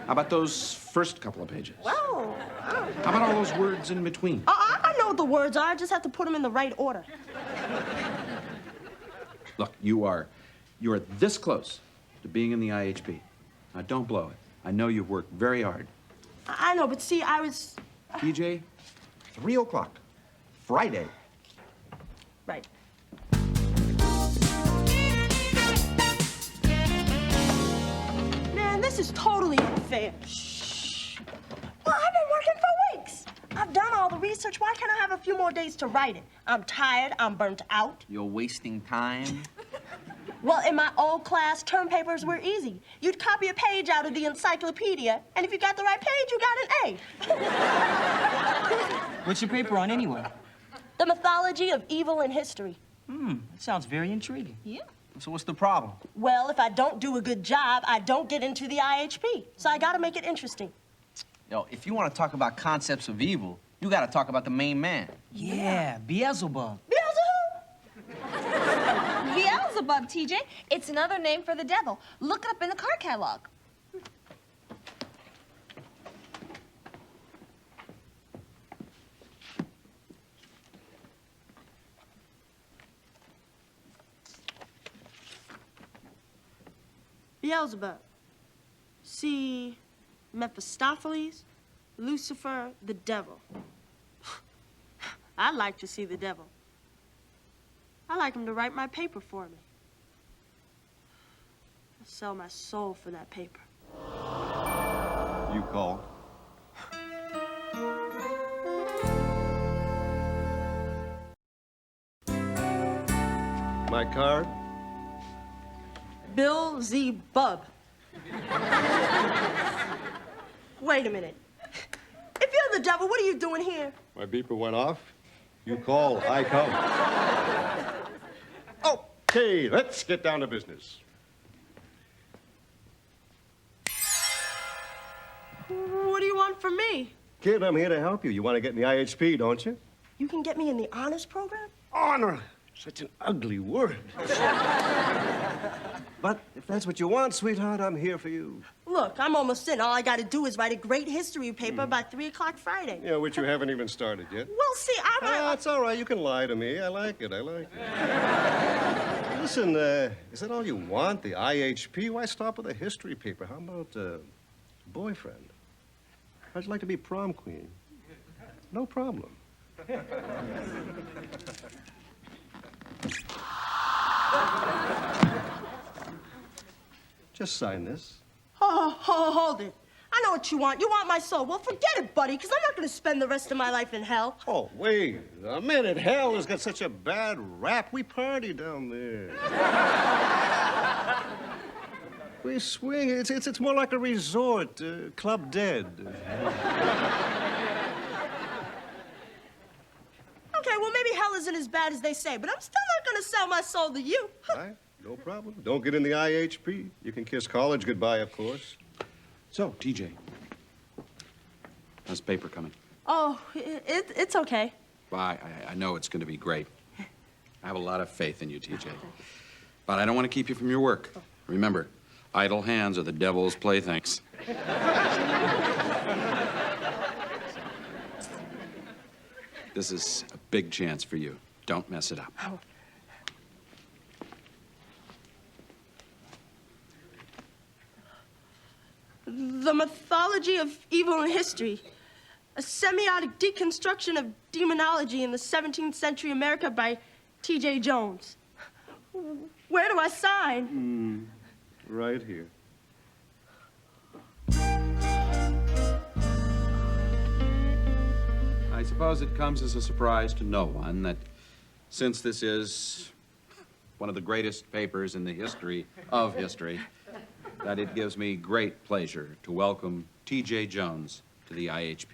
about those first couple of pages? Well, How about all those words in between? I know what the words are. I just have to put them in the right order. Look, you are this close to being in the IHP. Now, don't blow it. I know you've worked very hard. I know, but see, I was... TJ, 3 o'clock, Friday. Right. Man, this is totally unfair. Shh. Well, I've been working for weeks. I've done all the research. Why can't I have a few more days to write it? I'm tired. I'm burnt out. You're wasting time. Well, in my old class, term papers were easy. You'd copy a page out of the encyclopedia, and if you got the right page, you got an A. What's your paper on anyway? The mythology of evil in history. That sounds very intriguing. Yeah. So what's the problem? Well, if I don't do a good job, I don't get into the IHP. So I gotta make it interesting. Yo, if you want to talk about concepts of evil, you got to talk about the main man. Yeah, Beelzebub. Beelzebub, TJ. It's another name for the devil. Look it up in the card catalog. Beelzebub. See, Mephistopheles, Lucifer, the devil. I'd like to see the devil. I'd like him to write my paper for me. I'd sell my soul for that paper. You call. My card? Bill Z. Bub. Wait a minute. If you're the devil, what are you doing here? My beeper went off. You call, I come. Okay, let's get down to business. What do you want from me? Kid, I'm here to help you. You want to get in the IHP, don't you? You can get me in the honors program? Honor! Such an ugly word. But if that's what you want, sweetheart, I'm here for you. Look, I'm almost in. All I got to do is write a great history paper by 3 o'clock Friday. Yeah, which you haven't even started yet. Well, see, That's all right. You can lie to me. I like it. I like it. Listen, is that all you want, the IHP? Why stop with a history paper? How about boyfriend? How'd you like to be prom queen? No problem. Just sign this. Hold it. I know what you want. You want my soul. Well, forget it, buddy, because I'm not going to spend the rest of my life in hell. Oh, wait a minute. Hell has got such a bad rap. We party down there. We swing. It's more like a resort. Club Dead. Okay, well, maybe hell isn't as bad as they say, but I'm still not going to sell my soul to you. All right, no problem. Don't get in the IHP. You can kiss college goodbye, of course. So, TJ, how's the paper coming? Oh, it's okay. Well, I know it's going to be great. I have a lot of faith in you, TJ. But I don't want to keep you from your work. Remember, idle hands are the devil's playthings. This is a big chance for you. Don't mess it up. Oh. The Mythology of Evil in History. A semiotic deconstruction of demonology in the 17th century America by T.J. Jones. Where do I sign? Right here. I suppose it comes as a surprise to no one that since this is one of the greatest papers in the history of history, that it gives me great pleasure to welcome T.J. Jones to the IHP.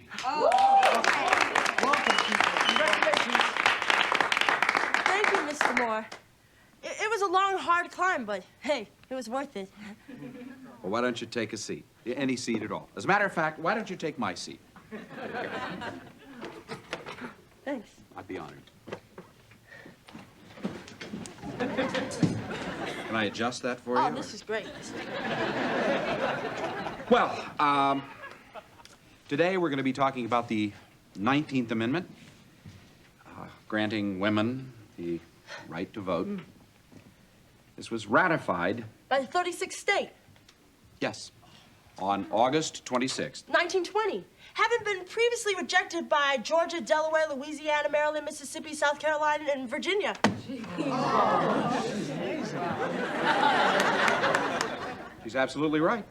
Thank you, Mr. Moore. It was a long, hard climb, but hey, it was worth it. Well, why don't you take a seat? Any seat at all. As a matter of fact, why don't you take my seat? Thanks. I'd be honored. Can I adjust that for you? Oh, this is great. Well, today we're going to be talking about the 19th Amendment, granting women the right to vote. This was ratified, By the 36th state, yes, on August 26th. 1920. Having been previously rejected by Georgia, Delaware, Louisiana, Maryland, Mississippi, South Carolina, and Virginia. She's absolutely right.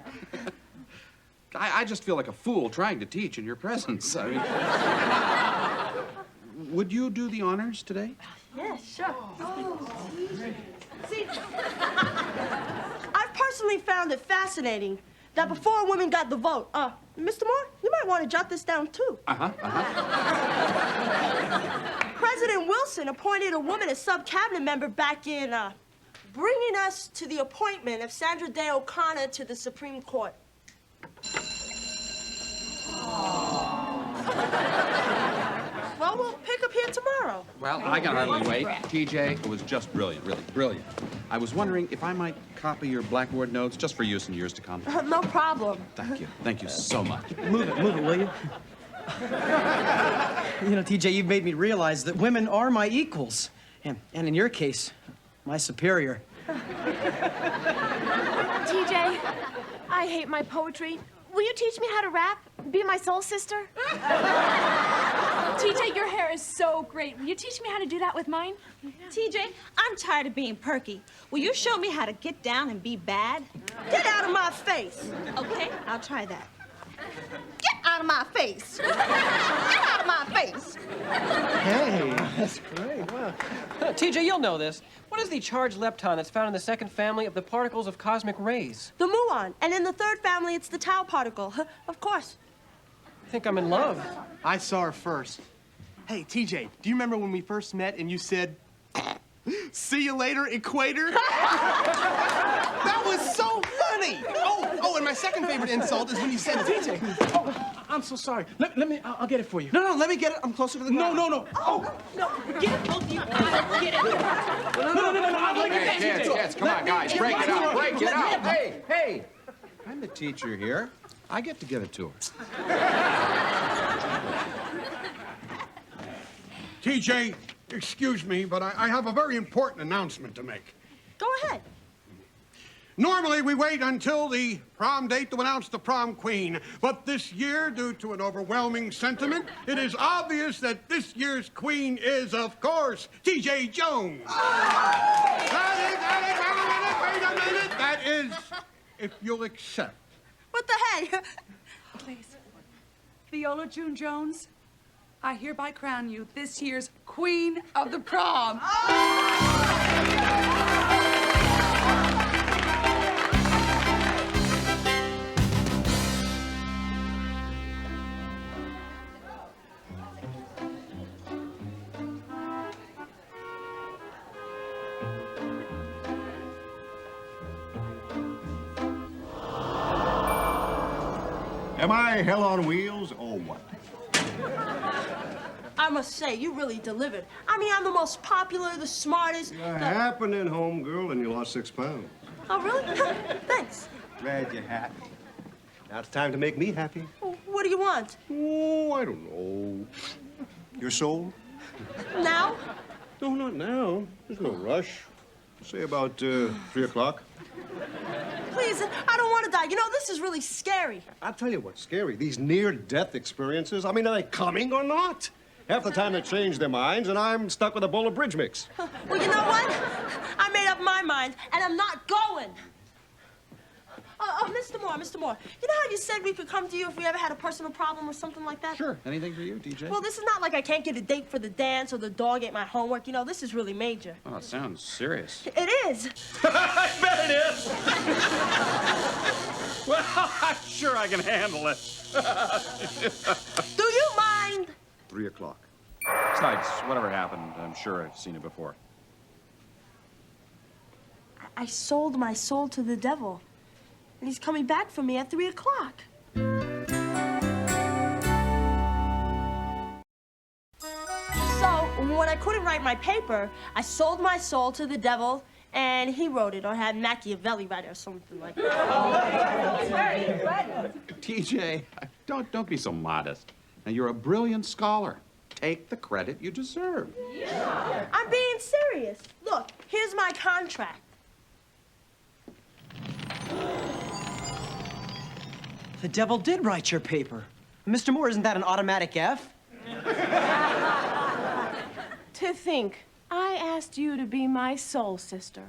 I just feel like a fool trying to teach in your presence. I mean, would you do the honors today? Yeah, sure. See, I've personally found it fascinating that before women got the vote, Mr. Moore, you might want to jot this down, too. President Wilson appointed a woman as sub-cabinet member back in, bringing us to the appointment of Sandra Day O'Connor to the Supreme Court. Well, we'll pick up here tomorrow. Well, I can hardly wait. TJ, it was just brilliant, really brilliant. I was wondering if I might copy your Blackboard notes just for use in years to come. No problem. Thank you. Thank you so much. Move it, will you? You know, TJ, you've made me realize that women are my equals. And in your case, my superior. TJ, I hate my poetry. Will you teach me how to rap? Be my soul sister? TJ, your hair is so great. Will you teach me how to do that with mine? TJ, I'm tired of being perky. Will you show me how to get down and be bad? Get out of my face. Okay, I'll try that. Get out of my face. Get out of my face. Hey, that's great. Wow. TJ, you'll know this. What is the charged lepton that's found in the second family of the particles of cosmic rays? The muon. And in the third family, it's the tau particle. Of course. I think I'm in love. I saw her first. Hey, TJ, do you remember when we first met and you said, "See you later, equator"? That was so funny. Oh, and my second favorite insult is when you said, TJ. Oh, I'm so sorry. Let me. I'll get it for you. No, let me get it. I'm closer to the ground. No. Oh, no, get it, both of you. Get it. No. Kids, come on, guys, break it up, break it up. Hey, I'm the teacher here. I get to give it to her. TJ, excuse me, but I have a very important announcement to make. Go ahead. Normally, we wait until the prom date to announce the prom queen. But this year, due to an overwhelming sentiment, it is obvious that this year's queen is, of course, TJ Jones. Wait a minute. That is, if you'll accept. What the heck? Please. Viola June Jones, I hereby crown you this year's Queen of the Prom. Am I hell on wheels or what? I must say, you really delivered. I mean, I'm the most popular, the smartest. You're happening, homegirl, and you lost 6 pounds. Oh, really? Thanks. Glad you're happy. Now it's time to make me happy. Well, what do you want? Oh, I don't know. Your soul? Now? No, not now. There's no rush. Say about 3 o'clock. Please, I don't want to die. You know, this is really scary. I'll tell you what's scary. These near-death experiences. I mean, are they coming or not? Half the time they change their minds, and I'm stuck with a bowl of bridge mix. Well, you know what? I made up my mind, and I'm not going. Mr. Moore, you know how you said we could come to you if we ever had a personal problem or something like that? Sure. Anything for you, DJ? Well, this is not like I can't get a date for the dance or the dog ate my homework. You know, this is really major. Oh, it sounds serious. It is. I bet it is. Well, I'm sure I can handle it. Do you mind? 3 o'clock. Besides, whatever happened, I'm sure I've seen it before. I sold my soul to the devil. And he's coming back for me at 3 o'clock. So, when I couldn't write my paper, I sold my soul to the devil, and he wrote it, or had Machiavelli write it, or something like that. TJ, don't be so modest. Now, you're a brilliant scholar. Take the credit you deserve. Yeah. I'm being serious. Look, here's my contract. The devil did write your paper. Mr. Moore, isn't that an automatic F? To think, I asked you to be my soul sister.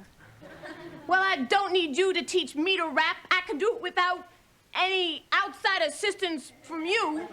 Well, I don't need you to teach me to rap. I can do it without any outside assistance from you.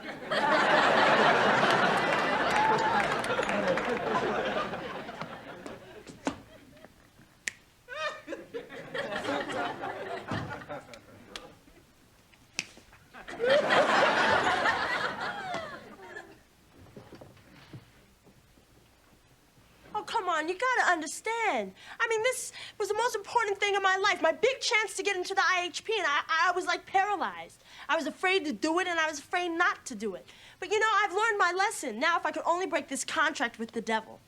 Oh, come on, you gotta understand. I mean, this was the most important thing in my life, my big chance to get into the IHP, and I was like paralyzed. I was afraid to do it, and I was afraid not to do it. But you know, I've learned my lesson. Now, if I could only break this contract with the devil.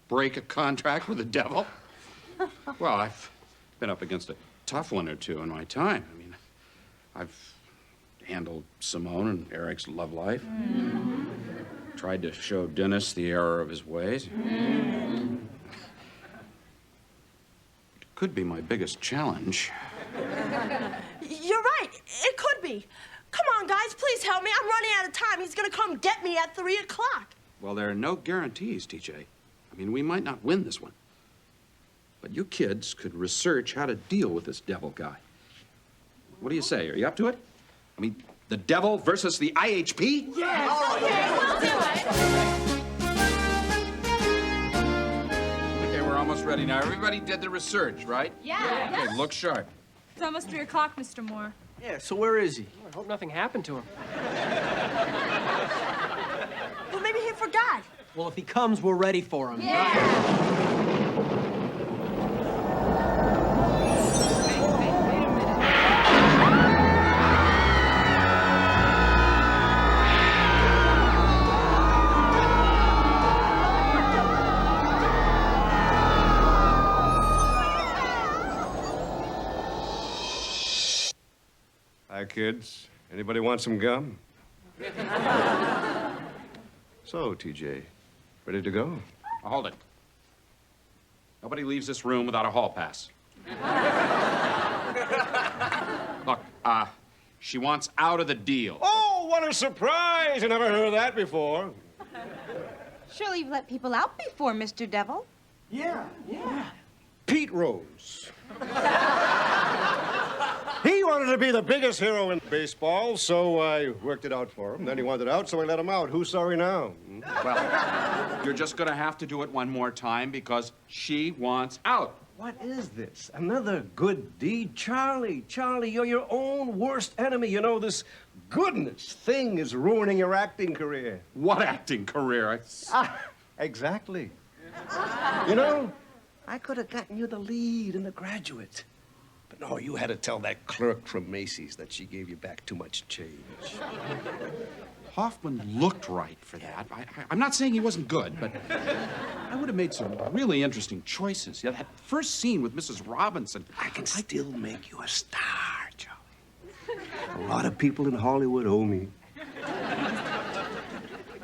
Break a contract with the devil? Well, I've been up against a tough one or two in my time. I mean, I've handled Simone and Eric's love life. Tried to show Dennis the error of his ways. It could be my biggest challenge. You're right. It could be. Come on, guys, please help me. I'm running out of time. He's gonna come get me at 3 o'clock. Well, there are no guarantees, TJ. I mean, we might not win this one. But you kids could research how to deal with this devil guy. What do you say? Are you up to it? I mean, the devil versus the IHP? Yes. Okay, we'll do it. Okay, we're almost ready now. Everybody did the research, right? Yeah. Okay, look sharp. It's almost 3 o'clock, Mr. Moore. Yeah, so where is he? I hope nothing happened to him. Well, maybe he forgot. Well, if he comes, we're ready for him. Hi, kids. Anybody want some gum? So, TJ, ready to go? Now, hold it. Nobody leaves this room without a hall pass. Look, she wants out of the deal. Oh, what a surprise! I never heard of that before. Surely you've let people out before, Mr. Devil. Yeah. Pete Rose. He wanted to be the biggest hero in baseball, so I worked it out for him. Then he wanted out, so I let him out. Who's sorry now? Well, you're just gonna have to do it one more time because she wants out. What is this? Another good deed? Charlie, you're your own worst enemy. You know, this goodness thing is ruining your acting career. What acting career? Exactly. You know, I could have gotten you the lead in The Graduate. But no, you had to tell that clerk from Macy's that she gave you back too much change. Hoffman looked right for that. I'm not saying he wasn't good, but I would have made some really interesting choices. Yeah, that first scene with Mrs. Robinson. I can still make you a star, Charlie. A lot of people in Hollywood owe me.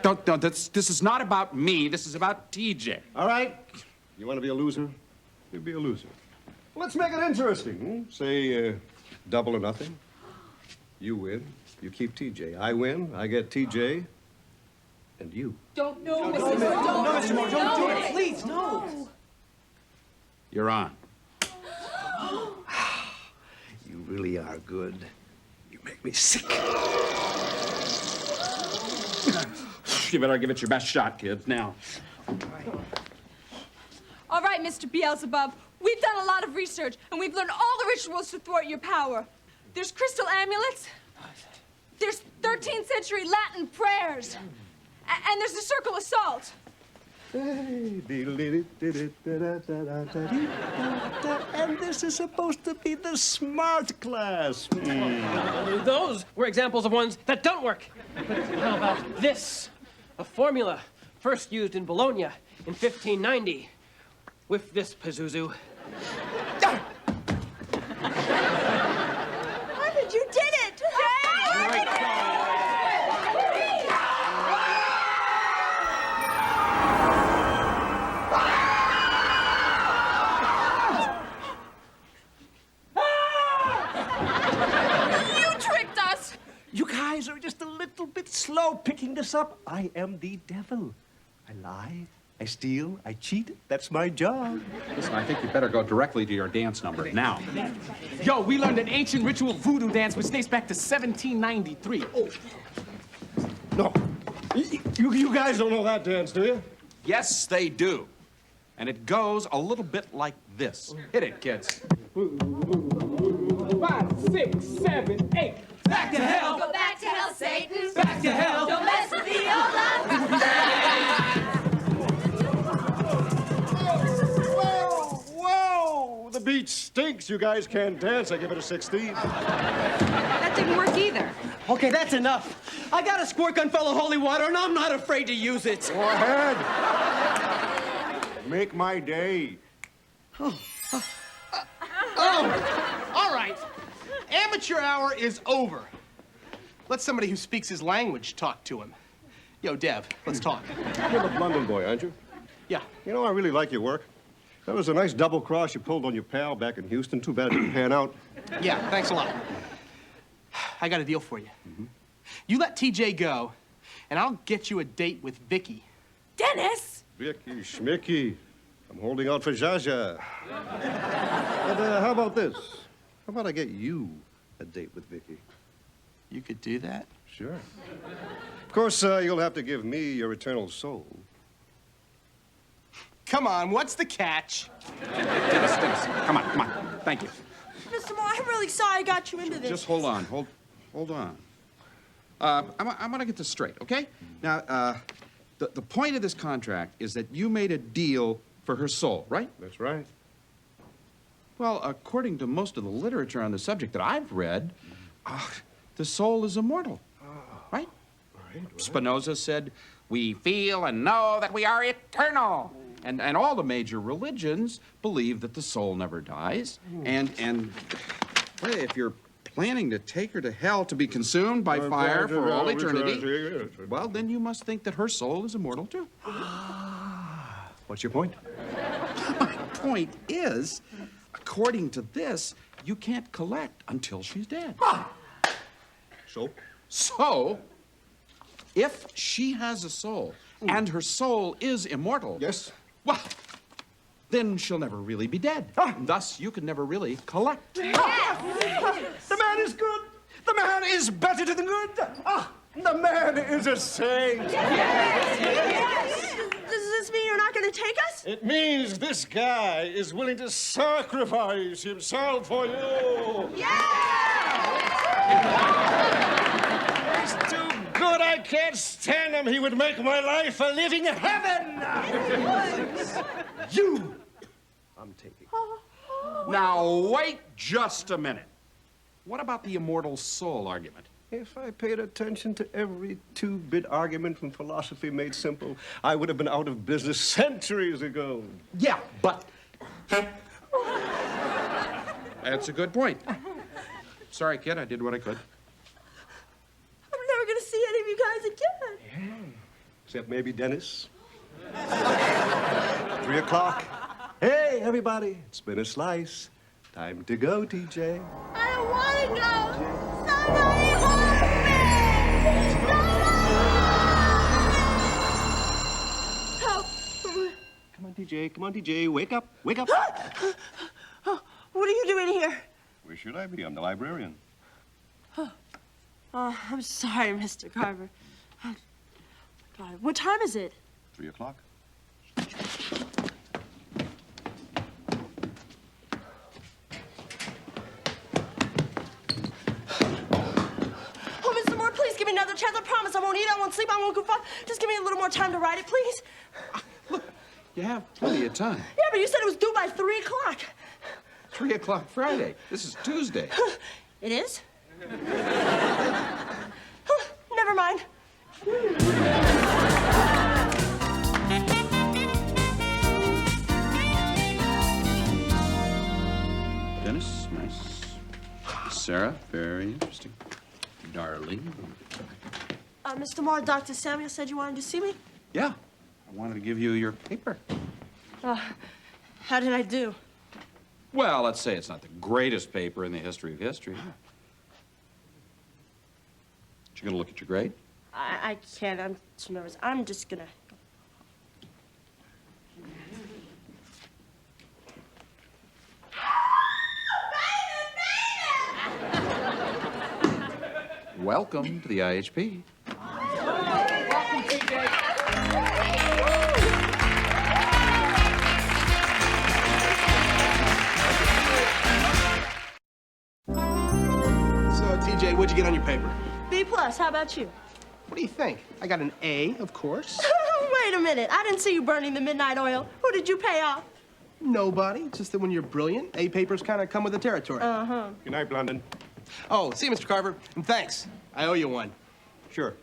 Don't, this is not about me. This is about TJ. All right. You want to be a loser? You be a loser. Let's make it interesting. Say, double or nothing. You win. You keep TJ. I win. I get TJ. And you. Don't. No, Mr. Moore, don't do it. Please, no. You're on. You really are good. You make me sick. You better give it your best shot, kids. Now. All right, Mr. Beelzebub. We've done a lot of research, and we've learned all the rituals to thwart your power. There's crystal amulets. There's 13th century Latin prayers. And there's the circle assault. And this is supposed to be the smart class. Those were examples of ones that don't work. But how about this? A formula first used in Bologna in 1590 with this Pazuzu. Margaret, you did it! You tricked us! You guys are just a little bit slow picking this up. I am the devil. I lie, I steal, I cheat. That's my job. Listen, I think you better go directly to your dance number now. Yo, we learned an ancient ritual voodoo dance which dates back to 1793. Oh. No. You guys don't know that dance, do you? Yes, they do. And it goes a little bit like this. Hit it, kids. 5, 6, 7, 8. Back to hell. Go back to hell, Satan. Back to hell. Don't mess with the old life. Whoa! The beach stinks. You guys can't dance. I give it a 16. That didn't work either. Okay, that's enough. I got a squirt gun full of holy water, and I'm not afraid to use it. Go ahead. Make my day. Oh, all right. Amateur hour is over. Let somebody who speaks his language talk to him. Yo, Dev, let's talk. You're the London boy, aren't you? Yeah. You know, I really like your work. That was a nice double cross you pulled on your pal back in Houston. Too bad it didn't pan out. Yeah, thanks a lot. I got a deal for you. You let TJ go, and I'll get you a date with Vicky. Dennis! Vicky, Schmicky, I'm holding out for Zsa. But how about this? How about I get you a date with Vicky? You could do that? Sure. Of course, you'll have to give me your eternal soul. Come on, what's the catch? Dennis, come on. Thank you. Mr. Moore, I'm really sorry I got you into this. Just hold on, hold on. I'm gonna get this straight, okay? Now, the point of this contract is that you made a deal for her soul, right? That's right. Well, according to most of the literature on the subject that I've read, the soul is immortal, right? Spinoza said, "We feel and know that we are eternal." And all the major religions believe that the soul never dies. And well, if you're planning to take her to hell to be consumed by fire for all eternity, well, then you must think that her soul is immortal too. What's your point? My point is, according to this, you can't collect until she's dead. So, if she has a soul and her soul is immortal, yes, well, then she'll never really be dead. Thus, you can never really collect. The man is good. The man is better than good. The man is a saint. Yes. Does this mean you're not going to take us? It means this guy is willing to sacrifice himself for you. He's too good. I can't stand him. He would make my life a living heaven. You, I'm taking. Now, wait just a minute. What about the immortal soul argument? If I paid attention to every two-bit argument from philosophy made simple, I would have been out of business centuries ago. Yeah, but... That's a good point. Sorry, kid, I did what I could. I'm never going to see any of you guys again. Except maybe Dennis. 3 o'clock. Hey, everybody, it's been a slice. Time to go, TJ. I don't want to go. Somebody hold me. Help. Come on, TJ, wake up, wake up. What are you doing here? Where should I be? I'm the librarian. Oh, I'm sorry, Mr. Carver. God, what time is it? 3 o'clock. Oh, Mr. Moore, please give me another chance. I promise I won't eat, I won't sleep, I won't goof off. Just give me a little more time to write it, please. Look, you have plenty of time. Yeah, but you said it was due by 3 o'clock. 3 o'clock Friday. This is Tuesday. It is? Never mind. Dennis, nice. Sarah, very interesting. Darling. Mr. Moore, Dr. Samuel said you wanted to see me? Yeah, I wanted to give you your paper. How did I do? Well, let's say it's not the greatest paper in the history of history. You gonna look at your grade? I can't. I'm too nervous. I'm just gonna... Welcome to the IHP. Welcome, TJ. So, TJ, what'd you get on your paper? B+, how about you? What do you think? I got an A, of course. Wait a minute. I didn't see you burning the midnight oil. Who did you pay off? Nobody. Just that when you're brilliant, A papers kind of come with the territory. Uh-huh. Good night, London. Oh, see you, Mr. Carver. And thanks. I owe you one. Sure.